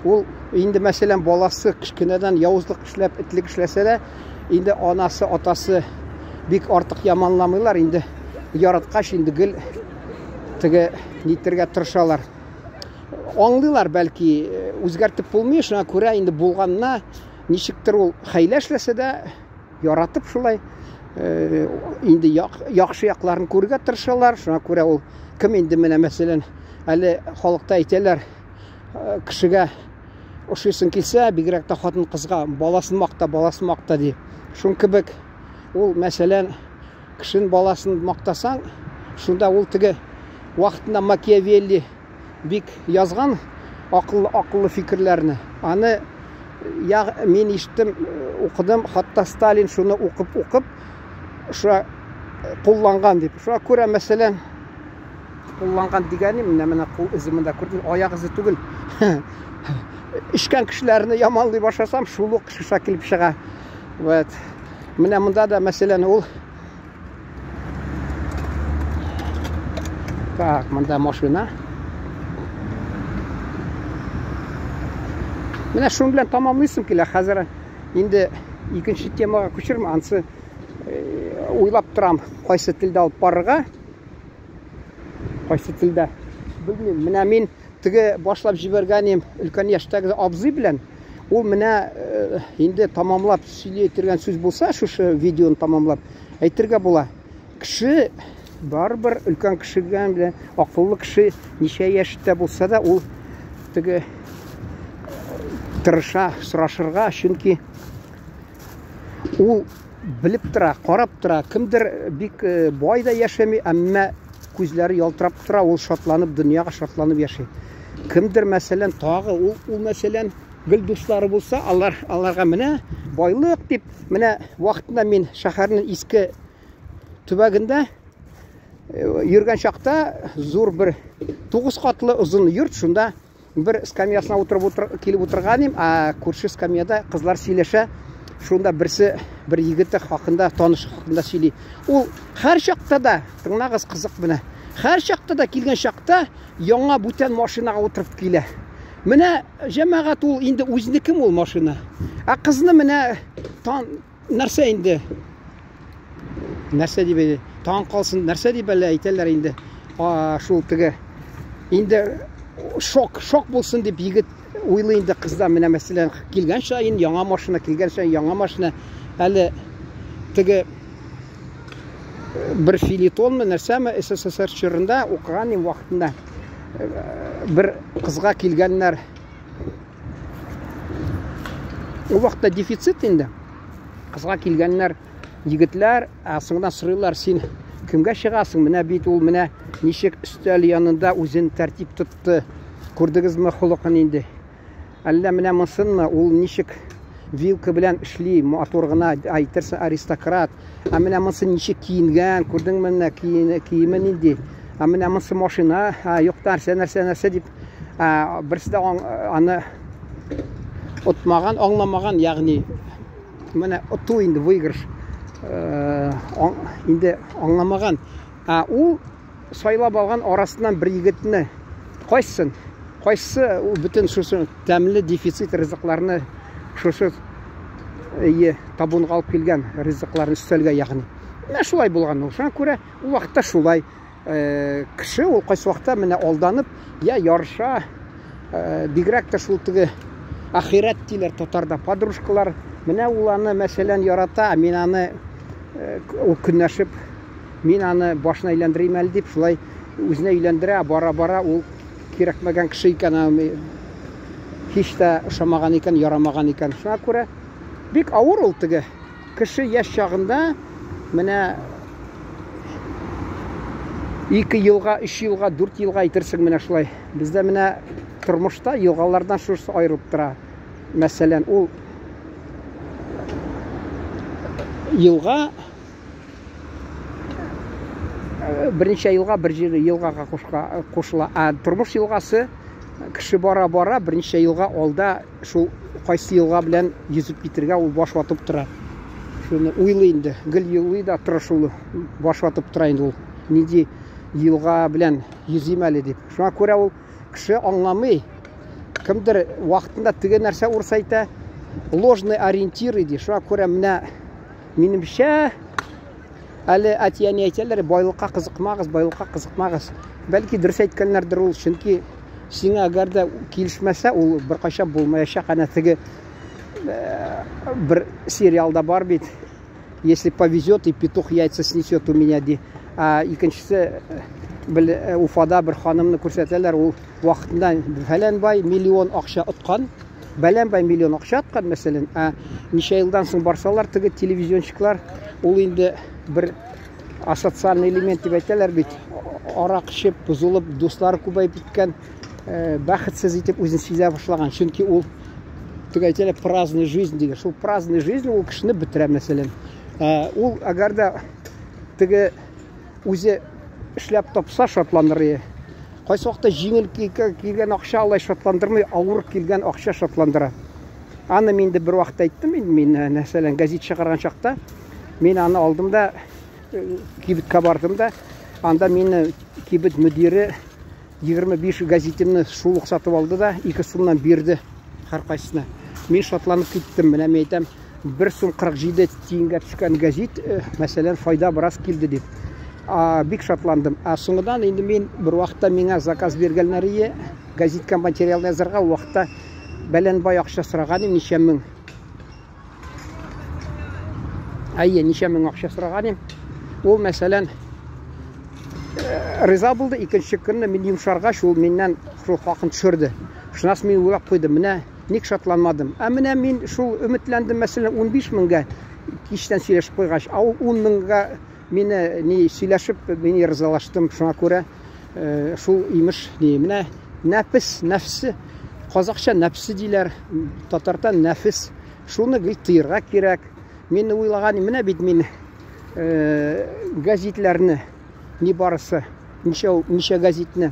Ул инде мәсәлән баласы кичкенәдән явызлык эшләп, итлек эшләсә дә, инде анасы, атасы бик артык яманламыйлар инде. Яраткач инде гел теге нитергә тырышалар. Аңлыйлар бәлки, үзгәртеп булмый, шуңа күрә инде булганна ничектер ул хәйлә эшләсә дә яратып шулай инде яхшы якларын күрергә тырышалар. Шуңа күрә ул кем инде менә мәсәлән, әле халыкта әйтәләр, кешегә ошыйсын килсә, бигрәк тә хатын кызга баласын макта ди. Шуң кебек ул мәсәлән кешенең баласын мактасаң, шунда ул теге вакытында Макиавелли бик язган акыллы фикерләрне. Аны мин иштем, укыдым, хатта Сталин шуны укып шуа кулланган дип. Шуңа күрә мәсәлән кулланган дигәне менә кул иземендә күрдем, аяк изе түгел. Ишкән кешеләрне яманлый башласам, шул ук кеше килеп чыга. Вот. Менә монда да мәсәлән ул так, монда машина. Менә шуның белән тамамлыйсым килә. Хәзер инде икенче темага күчерим. Ансы уйлап торам, кайсы телдә алып барырга. Кайсы телдә белмим. Менә мин теге башлап җибәргәнем өлкән яшьтәге абзый белән ул менә инде тамамлап сөйләйтергән сүз булса, шушы видеоны тамамлап әйтергә була. Кеше барбер өлкән кешегә белән акыллы кеше ничә яшьтә булса да ул теге тырыша сорашырга, чөнки ул белеп тора, карап тора. Кемдер бик бай да яшәми, әмма күзләре ялтырап тора, ул шатланып, дөньяга шатланып яши. Кемдер мәсәлән тагы ул мәсәлән гел дуслары булса, аларга менә байлык дип, менә вакытында мин шәһәрнең иске төбәгендә йөргән чакта зур бер 9 катлы озын йорт, шунда бер скамьясына килеп утырганым, күрше скамьяда кызлар сөйләшә. Шунда берсе бер егете хакында, таныш хакында сөйли. Ул һәр чакта да, тыңлагыз кызык менә, һәр чакта да килгән чакта яңа бүтән машинага утырып килә. Менә җәмәгать ул инде үзенеке ул машина. Кызны менә нәрсә инде? Нәрсә дип таң калсын, нәрсә дип әйтәләр инде. Шул теге инде шок булсын дип егет уйлый инде кызда. Менә мәсәлән килгән шайын яңа машина, килгән шайын яңа машина. Әле теге бер филитонмы нәрсәме СССР чорында укыган вакытында бер кызга килгәннәр. Ул вакытта дефицит инде. Кызга килгәннәр егетләр, соңдан сорыйлар, син кемгә чыгасың? Менә бит ул менә ничек өстәл янында үзен тәртип тотты. Күрдегезме холыкын инде? Әллә менә мысынмы? Ул ничек вилка белән эшли, матур гына әйтерсең аристократ. Менә мысын ничек киенгән? Күрдеңме менә киеме нинди? Менә мысын машина, юктар, нәрсә дип берсе дә аны отмаган, аңламаган, ягъни менә оту инде выигрыш инде аңламаган. Ул сайлап алган арасыннан бер егетне кайсы бүтән шушы тәмле дефицит ризыкларны шушы табунга алып килгән ризыкларны өстәлгә, ягъни. Менә шулай булган ул. Шуңа күрә ул вакытта шулай кеше ул кайсы вакытта менә алданып, ярыша, бигрәк тә шул теге ахират диләр татарда, подружкалар. Менә ул аны мәсәлән ярата, мин аны ул көнләшеп, мин аны башына әйләндерим әле дип, шулай үзенә әйләндерә, бара ул кирәкмәгән кеше икән, һич тә ошамаган икән, ярамаган икән. Шуңа күрә бик авыр ул теге кеше яшь чагында менә 2 елга, 3 елга, 4 елга әйтерсең менә шулай. Бездә менә тормышта елгалардан шусы айырып тора. Мәсәлән, ул елга берничә елга, бер елгага кушыла. Тормыш елгасы кеше бара берничә елга алда шул кайсы елга белән йөзеп китергә ул баш ватып тора. Шуны уйлый инде, гел елый да тора, шул баш ватып тора инде ул. Нинди елга белән йөзим әле дип. Шуңа күрә ул кеше аңламый. Кемдер вакытында теге нәрсә урсайта, ложный ориентир иде. Шуңа күрә менә минемчә әле әтияне әйтәләр, байлыкка кызыкмагыз. Бәлки дөрес әйткәннәрдер ул, чөнки сиңа әгәр дә килешмәсә, ул беркайчан булмаячак. Әнә теге бер сериалда бар бит, если повезет и петух яйца снесет у меня ди. Икенчесе Уфада бер ханымны күрсәтәләр, ул вакытында фәлән бай миллион акча откан, бәлән бай миллион акча откан мәсәлән. Ничә елдан соң барсалар, теге телевизиончиклар, ул инде бер асоциальный элемент дип әйтәләр бит. Арак эчеп, бузылып, дуслары күбәйеп киткән, бәхетсез итеп үзен сизә башлаган. Чөнки ул теге әйтәләр праздный жизнь дигән. Шул праздный жизнь ул кешене бетерә мәсәлән. Ул әгәр дә теге үзе эшләп тапса шатландырыр. Кайсы вакытта җиңел килгән акча алай шатландырмый, авыр килгән акча шатландыра. Аны мин дә бер вакытта әйттем, мин мәсәлән газет чыгарган чакта, мин аны алдым да кибеткә бардым да, анда мине кибет мөдире 25 газетымны шул ук сатып алды да 2 сумнан бирде. әрқайсысына. Мен шатланып кеттім. Міне мен айтам, 1 сум 47 тиынға түскен газет, мәселен, файда біраз келді деп. Бик шатландым. Соңыдан енді мен бір уақытта меңа заказ бергенлерге газетка материал жазарға уақытта бәленбай ақша сұрағаным, неше мың. Неше мың ақша сұрағаным. Ол мәселен риза болды. Екінші күні мен жұмшарға ол менен шул хақын түсірді. Шынас мен ойлап қойдым, міне ник шатланмадым. Міне мен шул үмітлендім, мәселен 15 мыңға кештен сөйлешіп қойғаш. 10 мыңға мені сөйлешіп, мені ризалаштым. Шуңа көре шул имеш міне нәпсі, қазақша нәпсі дейлер, татартан нәфіс. Шуны гіл тыйырға керек. Мені ойлаған, міне бет мен газетлеріні не барысы, неше газетіні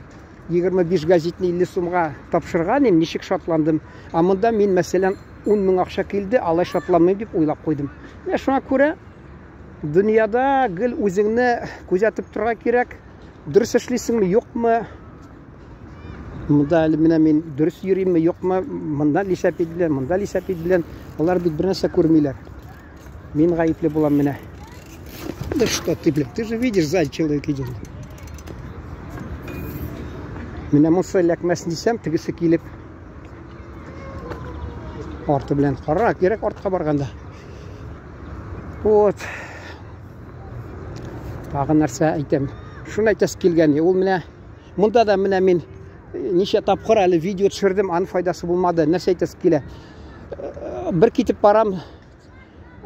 25 газетіні 50 сумға тапшырған, нешек шатландым. Мұнда мен мәселен 10 мың ақша келді, алай шатланмайым деп ойлап қойдым. Шуңа көре дүнияда гіл өзіңні көзетіп тұрға керек. Дұрыс ішлейсің ме, жоқ ма? Мұнда әлі мен дұрыс үйрейм ме, жоқ ма? Мұнда лисапет білен, мұнда лисапет білен. Олар бит бір нәрсе көрмейлер. Мен ғайыплы болам міне. Да что ты, блин, ты же видишь, сзади человек идет. Міне мұнсы ләкмәсін десем, тігісі келіп. Арты білен қара керек артқа барғанда. Вот. Тағы нәрсе айтам. Шуны айтасы келген. Ол міне, мұнда да міне мен неше тапқыр әлі видео түсірдім, аны файдасы болмады. Нәрсе айтасы келе. Бір кетіп барам,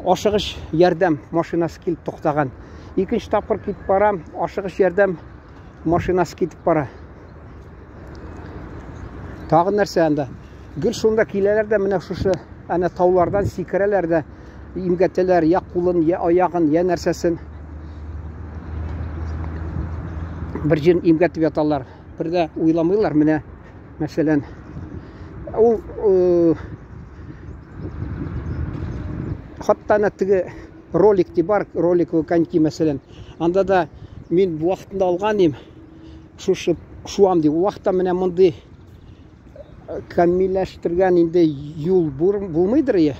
ашығыш ярдам машинасы келіп тоқтаған. Екінші тапқыр кетіп барам, ашығыш ярдам машинасы кетіп бара. Тағы нәрсе әнді. Гүл шунда келелерді, міне шушы әне таулардан секірелерді, имгәтелер, я қолын, я аяғын, я нәрсесін. Бір жерін имгәтіп яталар. Бірді ойламайлар, міне, мәселен. Ол хаттана тігі роликті бар, роликовы коньки мәселен. Анда да мен уақытында алған ем, шуам деп. Уақытта міне мұнды кәмиләштірген енді юл болмайдыр е,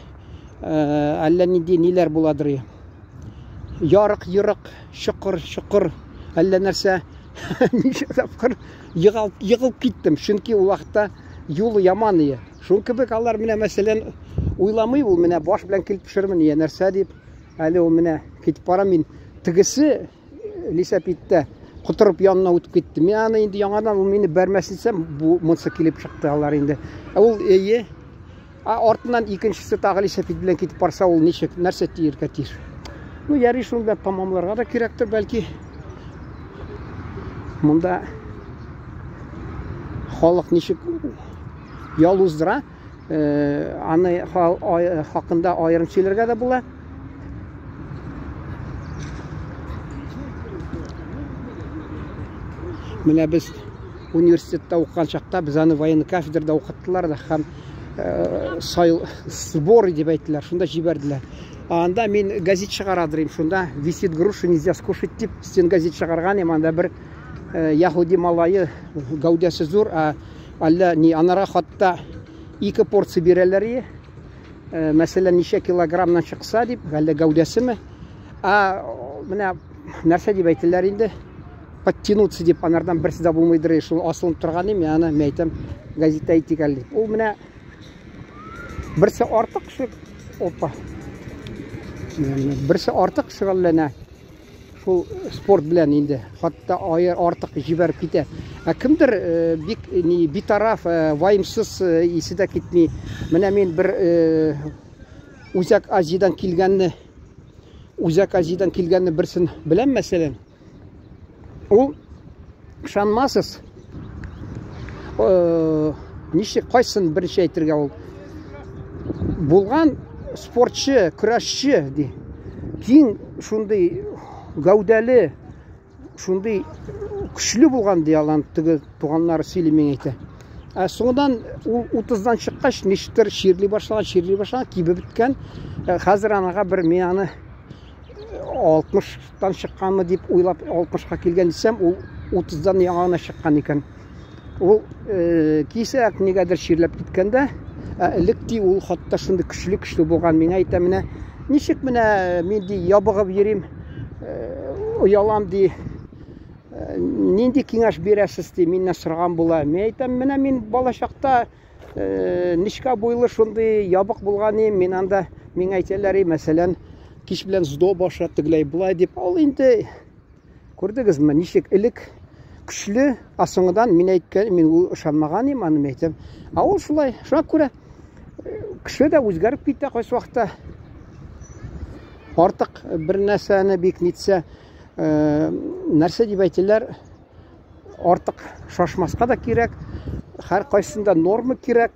әлі ненде нелер боладыр е. Ярық, ерық, шықыр, әлі нәрсе неше тапқыр еғылып кеттім. Шынки уақытта юлы яман е. Шынкі бек алар міне мәселен ойламай, ол міне баш білән келіп пішірмін е нәрсе деп. Әлі ол міне кетіп бара мен тігісі лисапетті құтырып янына өтіп кетті. Мен аны енді яңадан ол мені бәрмәсінсем, мұнсы келіп шықты алар енді. Ол артынан екіншісі тағы лисапет білән кетіп барса, ол нешек нәрсе тиір кәтір. Яры шуны бәл тамамларға да керектір бәлки. Мұнда халық нешек ялуыздыра, аны хақында айырым сөйлерге де бұла. Міне біз университетте оқыған шақта, біз аны военный кафедрда оқыттылар да, һәм сборы деп айтылар, шында жіберділер. Анда мен газет шығарадырым, шында висит груши нельзя скушать деп, сен газет шығарған ем, анда бір яхуди малайы гәудәсі зор, әлі не анара хатта 2 порция берелері, мәселен неше килограммнан шықса деп, әлі гәудәсі ме, міне нәрсе деп айтылар енді, подтянуться деп, анардан бірсі да болмайдыр, шул асылып тұрған ем, ана мен айтам газетті айтик әлі. Ол міне бірсі артық шық, опа, бірсі артық шығалына, шул спорт білән енді, хатта артық жіберіп кете. Кімдір битараф, вайымсыз есі да кетмей. Міне мен бір Uzak Азиядан келгенні бірсін білем мәселен. Ол шанмасыз. Неше қайсын бірінші әйтірге ол. Болған спортшы, күрәшші де. Кейін шундай гәудәлі, шундай күшлі болған де алан түгі туғанлары сөйлемен әйті. Соңыдан 30-дан шыққаш, нешіктір шерлей башылған, кейбі біткен. Қазір анаға бір мен аны 60-тан шыққанмы деп ойлап 60-қа келген десем, ол 30-дан яңағына шыққан екен. Ол кейсі әк негәдір шерлеп кеткенде, Элек ул хатта шундый көчле булган. Мин әйтәм, менә ничек менә мин ябыгып йөрим, уялам нинди киңәш бирәсез миннән сораган була. Мин әйтәм, менә мин балачакта ничка буйлы шундый ябык булган идем. Мин анда миңа әйтәләр, мәсәлән, кич белән здо баша тегеләй булай дип. Ал инде күрдегезме, ничек элек көчле, соңыннан мин әйткән, мин ул ышанмаган идем, аны әйтәм. Ул шулай, шуңа күрә кеше дә үзгәреп китә кайсы вакытта. Артык бер нәрсәне бик нитсә, нәрсә дип әйтәләр, артык шашмаска да кирәк, һәр кайсында норма кирәк.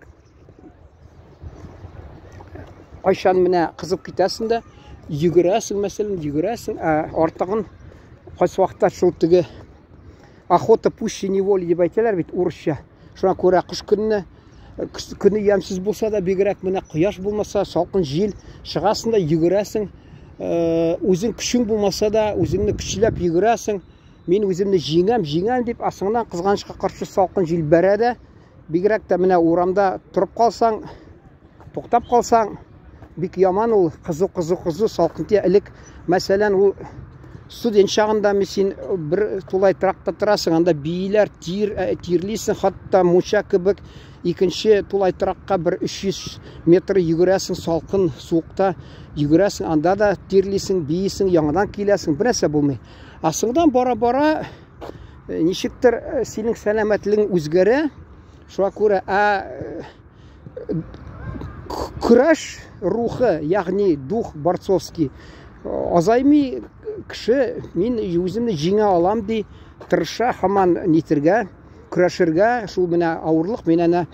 Кайчан менә кызып китәсең дә, йөгерәсең, мәсәлән, йөгерәсең, артыгын кайсы вакытта шул теге охота пуще неволи дип әйтәләр бит урысча. Шуңа күрә кыш көне ямсыз булса да, бигрәк менә кояш булмаса, салкын җил чыгасың да йөгерәсең. Үзең көчең булмаса да, үзеңне көчләп йөгерәсең. Мин үземне җиңәм дип, асыңнан кызганычка каршы салкын җил бәрә дә, бигрәк тә менә урамда турып калсаң, туктап калсаң, бик яман ул, кызу салкын тия. Элек, мәсәлән, ул студент чагында син бер тулай тракта торасың, анда бийләр тирлисең, хатта мунча кебек. Икенче тулай тракка бер 300 метр йөгерәсең, салкын суыкта йөгерәсең, анда да тирлисең, биисең, яңадан киләсең, бер нәрсә булмый. Асыңдан бара-бара ничектер синең сәламәтлегең үзгәрә. Шуңа күрә көрәш рухы, ягъни дух борцовский азаймый. Кеше мин үземне җиңә алам ди, тырыша һаман нитергә, көрәшергә. Шул менә авырлык мен аны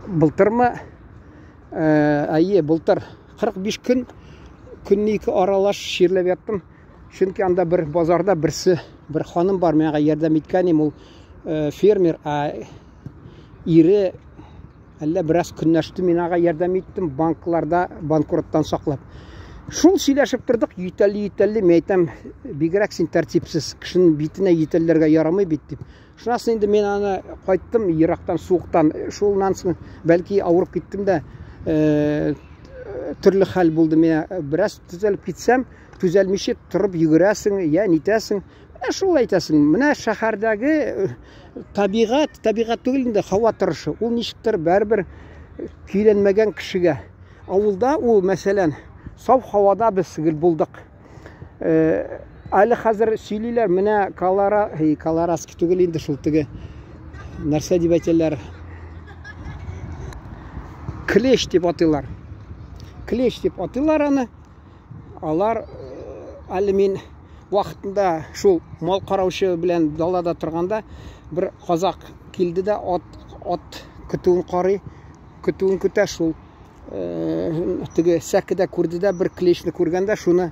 былтырмы, былтыр 45 көнне ике аралаш ширләп яттым. Чөнки анда бер базарда бер ханым бар, миңа ярдәм иткән, ул фермер, ире әллә бераз көннәште, миңа ярдәм иттем, банкларда банкроттан саклап. Шул сөйләшеп тордык, йитәлли, мен әйтәм, бигрәк син тәртипсез, кешенең битенә йитәлләргә ярамый бит дип. Шунасын инде мен аны кайттым ерактан, суыктан. Шулнан соң бәлки авырып киттем дә, төрле хәл булды. Мен бераз төзәлеп китсәм, төзәлмичә торып йөгерәсең, я нитәсең. Менә шул әйтәсең. Менә шәһәрдәге табигать түгел инде, һава торышы. Ул ничектер бәрбер көйләнмәгән кешегә. Авылда ул, мәсәлән, саф һавада без гел булдык. Әле хәзер сөйлиләр, менә Колорадский түгел инде шул теге нәрсә дип әйтәләр. Клещ дип атыйлар. Клещ дип атыйлар аны. Алар әле мин вакытында шул мал караучы белән далада торганда бер казак килде дә ат көтүен карый, көтүен көтә шул. Теге сәкедә күрде дә, бер клещне күргәндә, шуны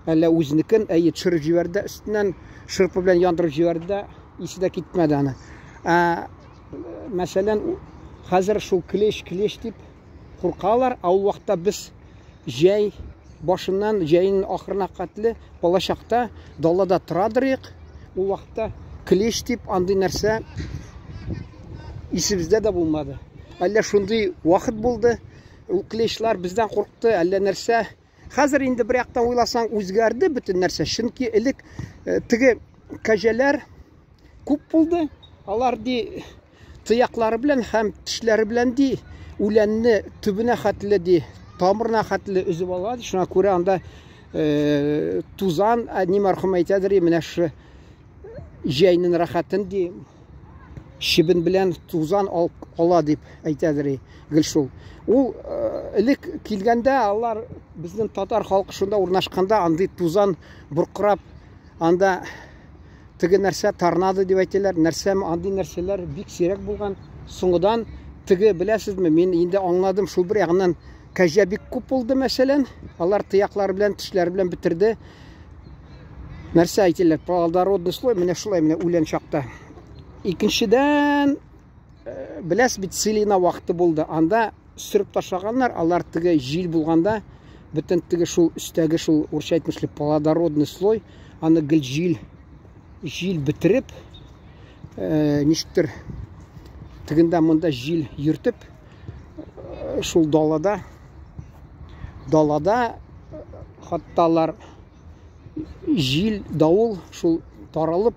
әллә үзенекен төшереп җибәрде, өстеннән шырпы белән яндырып җибәрде дә, исе дә китмәде аны. Мәсәлән, хәзер шул клещ дип куркалар, ул вакытта без җәй башыннан җәйнең ахырына катлы балачакта далада торадырык. Ул вакытта клещ дип андый нәрсә исебездә дә булмады. Әллә шундый вакыт булды. Ул клещлар бездән куркты, әллә нәрсә. Хәзер инде бер яктан уйласаң үзгәрде бөтен нәрсә. Чөнки элек теге кәҗәләр күп булды. Алар тыяклары белән һәм тешләре белән үләнне төбенә хәтле тамырына хәтле үзеп ала. Шуңа күрә анда тузан, мәрхүм әйтәдер, менә шу җәйнең рәхәтен чебен белән тузан ала дип әйтәдер. Гел шул. Ул элек килгәндә, алар безнең татар халкы шунда урнашканда, андый тузан буркырап, анда теге нәрсә торнадо дип әйтәләр, нәрсәме, андый нәрсәләр бик сирәк булган. Соңгыдан теге, беләсезме, мин инде аңладым, шул бер ягыннан кәҗә бик күп булды, мәсәлән. Алар тыяклары белән, тешләре белән битерде. Нәрсә әйтәләр, плодородный слой, менә шулай, менә үлән чакта. Икенчедән, беләс бит селина вакыты булды. Анда сөреп ташлаганнар, алар теге җил булганда, бөтен теге шул өстәге шул урысча әйтмешле плодородный слой, аны гел җил битереп, ничектер тегендә монда җил йөртеп, шул далада хатталар жил, дауыл шул таралып,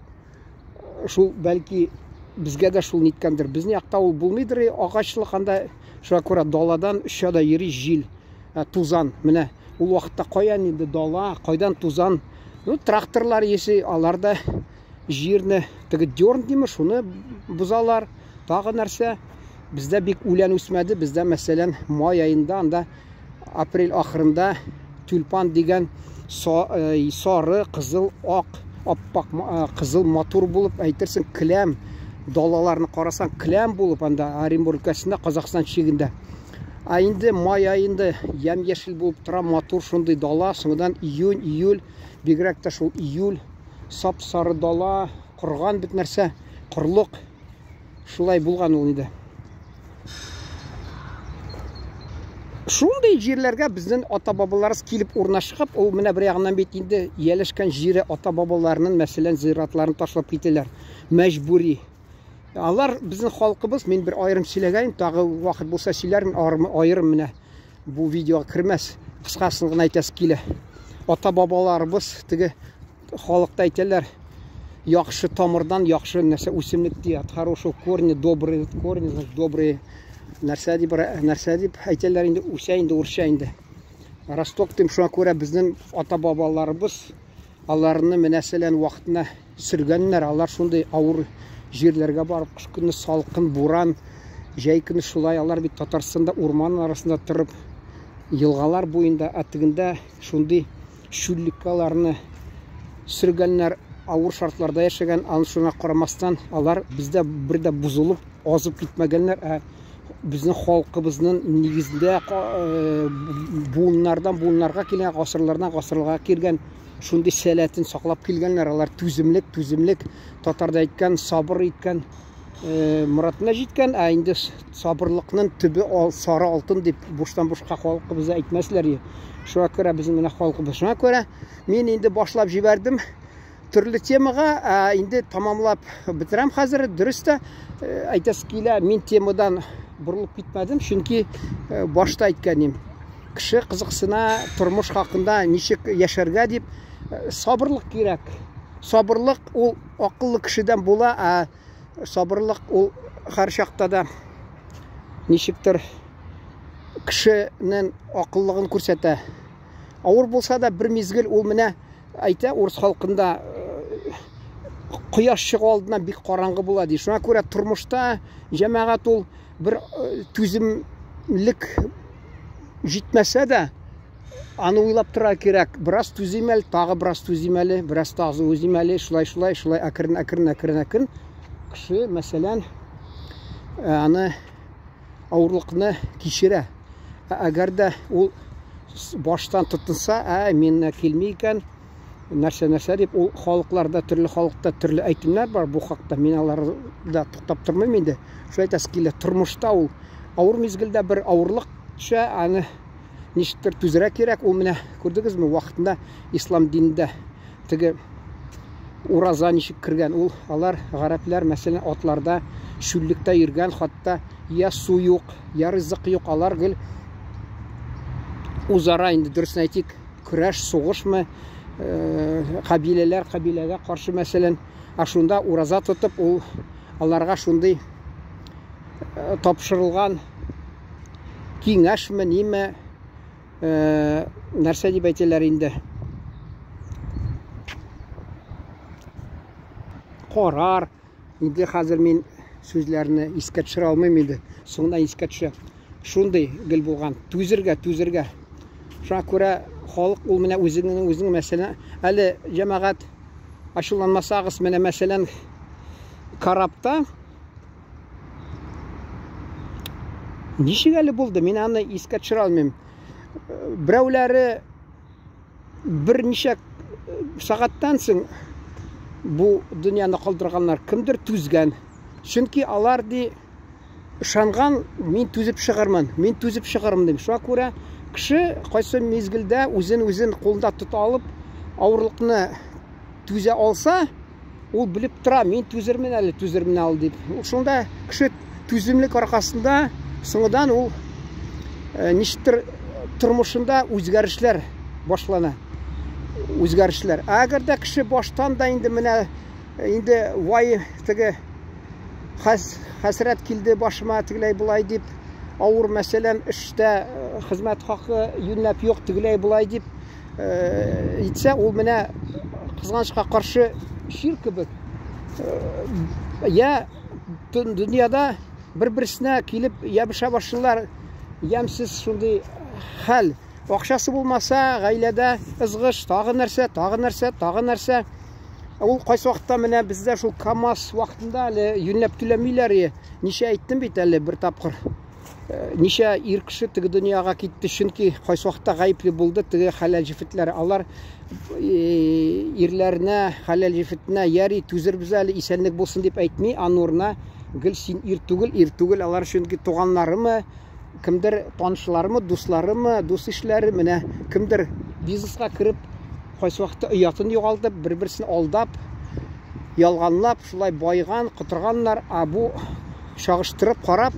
шул бәлки безгә дә шул ниткәндер. Безне якта ул булмыйдыр, агачлык анда шуңа күрә даладан оча да йөри җил, тузан. Менә ул вакытта каян инде дала, кайдан тузан? Тракторлар есе, алар да җирне теге дёрн диме, шуны бузалар. Тагы нәрсә? Бездә бик үлән үсмәде. Бездә мәсәлән май аенда, анда апрель ахырында тюльпан дигән сары, кызыл, ак, аппак, кызыл матур булып, әйтерсең келәм, далаларны карасаң келәм булып, анда Оренбург өлкәсендә, Казакстан чигендә. Инде май аенда ям-яшел булып тора, матур шундый дала. Соңдан июнь, июль, бигрәк тә шул июль, сап-сары дала, корган бит нәрсә, кырлык. Шулай булган ул инде. Шундый җирләргә безнең ата-бабаларыбыз килеп урнашкып, ул менә бер ягыннан бит инде ияләшкән җире ата-бабаларының мәсәлән зиратларын ташлап китәләр. Мәҗбүри. Алар безнең халкыбыз, мин бер аерым сөйләгән, тагы вакыт булса сөйләрмен, аерым менә бу видеога кермәс. Кыскасын гына әйтәс килә. Ата-бабаларыбыз теге халыкта әйтәләр, яхшы тамырдан яхшы нәрсә үсемлек дият. Хороший корни, добрый корни, добрый нәрсә дип әйтәләр инде, үсә инде, урша инде. Росток тим шуңа күрә безнең ата-бабаларыбыз аларны мәсәлән вакытына сөргәннәр. Алар шундый авыр җирләргә барып, кыш көне салкын, буран, җәй көне шулай. Алар бит Татарстанда урман арасында торып, елгалар буенда атыгында шундый шүллекләрне сөргәннәр, авыр шартларда яшәгән. Аны шуңа карамастан алар бездә бердә бузылып, азып китмәгәннәр. Безнең халкыбызның нигездә буыннарга килгән, гасырларга кергән шундый сәләтен саклап килгәннәр. Алар түземлек, татарда әйткән, сабыр иткән, муратына җиткән. Инде сабырлыкның төбе сары алтын дип буштан-бушка халкыбызга әйтмәсләр. Шуңа күрә безнең менә халкыбыз. Шуңа күрә мин инде башлап җибәрдем. Төрле темага инде тамамлап битерәм хәзер. Дөрестә әйтәс килә, мин темадан бурылып китмәдем, чөнки башта әйткәнем, кеше кызыксына тормыш хакында ничек яшәргә дип, сабырлык кирәк. Сабырлык ул акыллы кешедән була, сабырлык ул һәр чакта да ничектер кешенең акыллыгын күрсәтә. Авыр булса да бер мизгел ул менә әйтә, урыс халкында кояш чыгу алдыннан бик караңгы була ди. Шуңа күрә тормышта җәмәгать ул bir түземлек җитмәсә дә, аны уйлап тора кирәк. Бераз түзимәл, тагы бераз түзимәле, бераз тагы түзимәле, шулай әкрен кеше мәсәлән аны авырлыкны кичерә. Әгәр дә ул баштан тотынса, мине килми икән, нәрсә дип, ул халыкларда, төрле халыкта төрле әйтемнәр бар бу хакта. Мин аларда туктап тормыйм инде. Шулай тәскилә тормышта ул авыр мизгелдә бер авырлык төшә, аны ничектер түзәргә кирәк. Ул менә күрдегезме, вакытында ислам динендә теге ураза ничек кергән. Ул алар гарәпләр мәсәлән атларда шүллектә йөргән, хатта я су юк, я ризык юк. Алар гел үзара инде дөресен әйтик, көрәш, сугышмы, кабиләгә каршы мәсәлән, шунда ураза тотып, ул аларга шундый тапшырылган киңәшме, ниме, нәрсә дип әйтәләр инде, карар. Инде хәзер мин сүзләрне искә төшерә алмыйм инде. Соңдан искә төшә. Шундый гел булган. Түзергә. Шуңа күрә халык ул менә үзенең мәсәлән, әле җәмәгать ачуланмасагыз, менә мәсәлән карапта ничек әле булды, мин аны искә төшерә алмыйм. Берәүләре берничә сагаттан соң бу дөньяны калдырганнар, кемдер түзгән. Чөнки алар ди ышанган, мин түзеп чыгармын дим. Шуңа күрә кеше кайсы мизгелдә үзен кулында тота алып, авырлыкны түзә алса, ул билеп тора, мин түзермен әле дип. Шунда кеше түземлек аркасында соңдан ул ничектер тормышында үзгәрешләр башлана. Үзгәрешләр. Әгәр дә кеше баштан да инде менә инде вай теге хәсрәт килде башыма тегеләй булай дип, авыр мәсәлән эштә хезмәт хакы юнәп юк тегеләй булай дип итсә, ул менә кызганычка каршы шир кебек. Я дөньяда бер-берсенә килеп ябыша башлыйлар, ямсыз шундый хәл. Акчасы булмаса, гаиләдә ызгыш, тагы нәрсә. Ул кайсы вакытта менә бездә шул КамАЗ вакытында әле юнәп түләмиләр. Ничә әйттем бит әле бер тапкыр. Ничә ир кеше теге дөньяга китте, чөнки кайсы вакытта гаепле булды теге хәләл җифетләр. Алар ирләренә, хәләл җифетенә яри түзербез әле, исәнлек булсын дип әйтми, анурына гел син ир түгел, алар чөнки туганнарымы, кемдер танышларымы, дусларымы, дус ишләре, менә кемдер бизнеска кирип, кайсы вакытта оятын югалтып, бер-берсен алдап, ялганлап, шулай байган, кытырганнар, бу чагыштырып карап,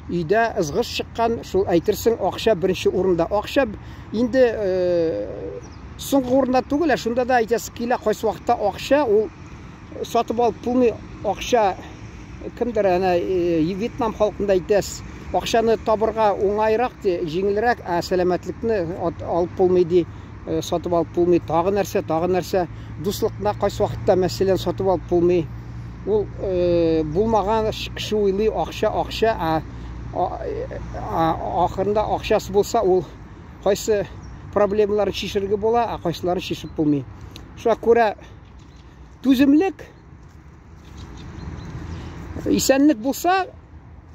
өйдә ызгыш чыккан, шул әйтерсең акча беренче урында. Акча инде соңгы урында түгел, шунда да әйтәсе килә, кайсы вакытта акча ул сатып алып булмый, акча кемдер ана Вьетнам халкында әйтәс, акчаны табырга уңайрак, җиңелрәк, сәламәтлекне алып булмый ди, сатып алып булмый, тагы нәрсә, дуслыкны кайсы вакытта мәсәлән сатып алып булмый. Ул булмаган кеше уйлый акча, ахырында акчасы булса, ул кайсы проблемаларын чишергә була, кайсыларын чишеп булмый. Шуңа күрә түземлек, исәнлек булса,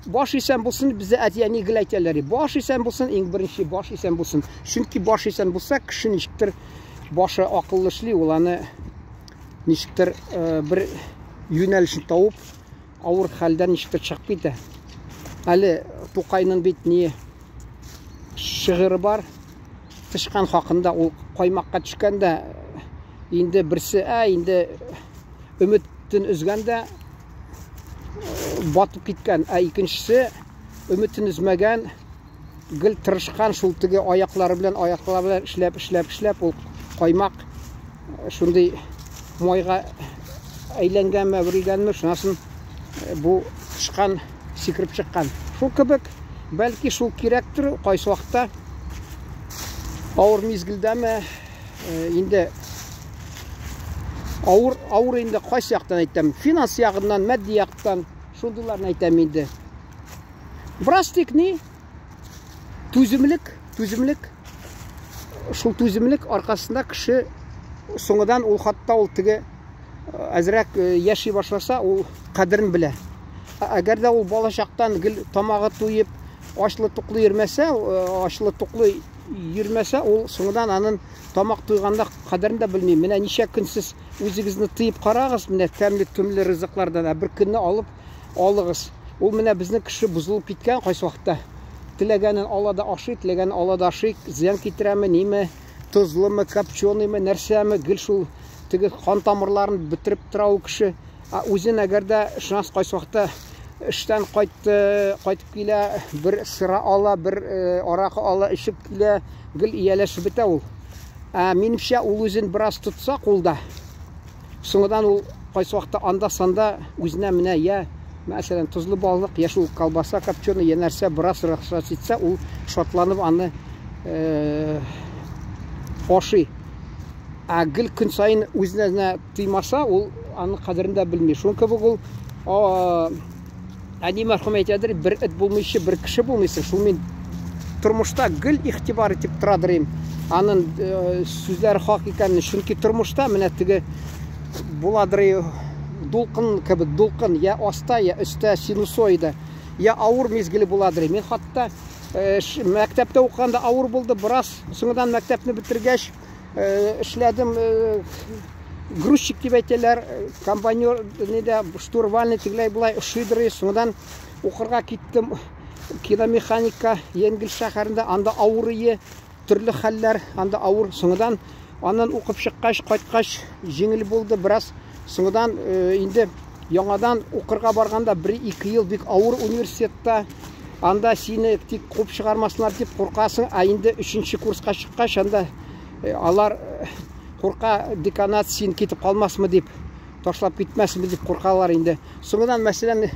баш исән булсын, бездә әтияни гел әйтәләр. Баш исән булсын, иң беренче баш исән булсын. Чөнки баш исән булса, кеше ничектер башы акыллы эшли, ул аны ничектер бер юнәлешен тауып, авыр хәлдән ничектер чыгып китә. Әле Тукайның бит ни шигыре бар, тышкан хакында, ул каймакка төшкәндә инде берсе, инде өметтен үзгәндә батып киткән, икенчесе өметтен үзмәгән, гел тырышкан, шул теге аяклары белән эшләп, ул каймак шундый майга әйләнгәнме, үрелгәнме, шунасын бу тышкан сикереп чыккан. Шул кебек, бәлки шул кирәктер, кайсы вакытта авыр мизгелдәме, инде авыр инде кайсы яктан әйтәм, финанс ягыннан, матди яктан, шундыйларны әйтәм инде. Брас тик ни түземлек, шул түземлек аркасында кеше соңыдан ул хатта ул теге әзрәк яши башласа, ул кадерен белә. Әгәр дә ул балачактан гел тамагы туеп, ачлы-туклы йөрмәсә, ул соңыдан аның тамак туйганда кадерен дә белми. Менә ничә көнсез үзегезне тыеп карагыз, менә тәмле ризыклардан бер көнне алыгыз. Ул менә безнең кеше бузылып киткән кайсы вакытта. Теләгәнен алада ашый, теләгәнен алада ашый, зыян китерәме, ниме, тозлымы, копченыймы, нәрсәме, гел шул теге кан тамырларын бетереп тора ул кеше. Үзен әгәр дә шунас кайсы вакытта эштән кайтып килә, бер сыра ала, бер аракы ала, ичеп килә, гел ияләшеп бетә ул. Минемчә, ул үзен бераз тотса кулда, соңыдан ул кайсы вакытта анда-санда үзенә менә мәсәлән тозлы балык, я шул колбаса, копченый, я нәрсә бераз рөхсәт итсә, ул шатланып аны ашый. Гел көн сайын үзенә тыймаса, ул аны кадерен дә белми. Шуң кебек ул әни мәрхүм әйтәдер, бер эт булмыйчы, бер кеше булмыйсың. Шул мин тормышта гел игътибар итеп торадыр. Аның сүзләре хак икәнен, чөнки тормышта менә теге буладыр дулкын кебек, дулкын, я аста, я өстә синусоида, я авыр мизгеле буладыр. Мин хатта мәктәптә укыганда авыр булды, бераз соңдан мәктәпне битергәч эшләдем, грузчик дип әйтәләр, компаньор нидә, штурвальный тигләй булай ошыйдыр. Соңдан укырга киттем, киномеханика Янгел шәһәрендә, анда авырые, төрле хәлләр, анда авыр. Соңдан аннан укып чыккач, кайткач җиңел булды бераз. Соңдан инде яңадан укырга барганда 1-2 ел бик авыр университетта анда сені тек қуып шығармасынар деп қорқасың, а енді 3-ші курсқа шыққаш, анда алар қорқа деканат сен кетіп қалмасмы деп, ташлап кетмәсімі деп қорқалар енді. Соңынан мәселен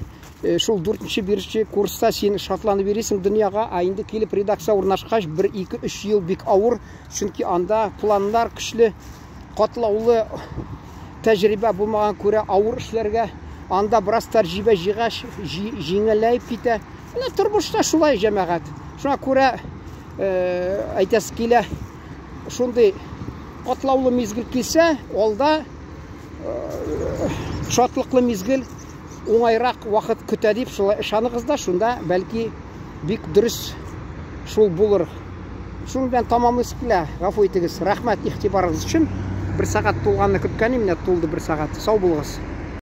шул 4-1 курста сен шатланып бересің дүнияға, а енді келіп редакция орнашқаш 1-2-3 ел бек ауыр, чүнки анда пландар күшлі, қатлаулы тәжірибе болмаған көре ауыр ішлерге, анда біраз тәжірибе жиғаш жеңілейіп кете. Тұрмышта шулай жәмәғат. Шуңа көре айтасы келе, шундай қатлаулы мезгіл келсе, олда шатлықлы мезгіл оңайрақ уақыт күтә деп шанығызда, шунда бәлки бик дұрыс шул болыр. Шуны бән тамамыз келе, ғафу етігіз. Рахмет ихтибарыңыз үшін. 1 сағат толғанны күткәні, міне толды 1 сағат. Сау болыңыз.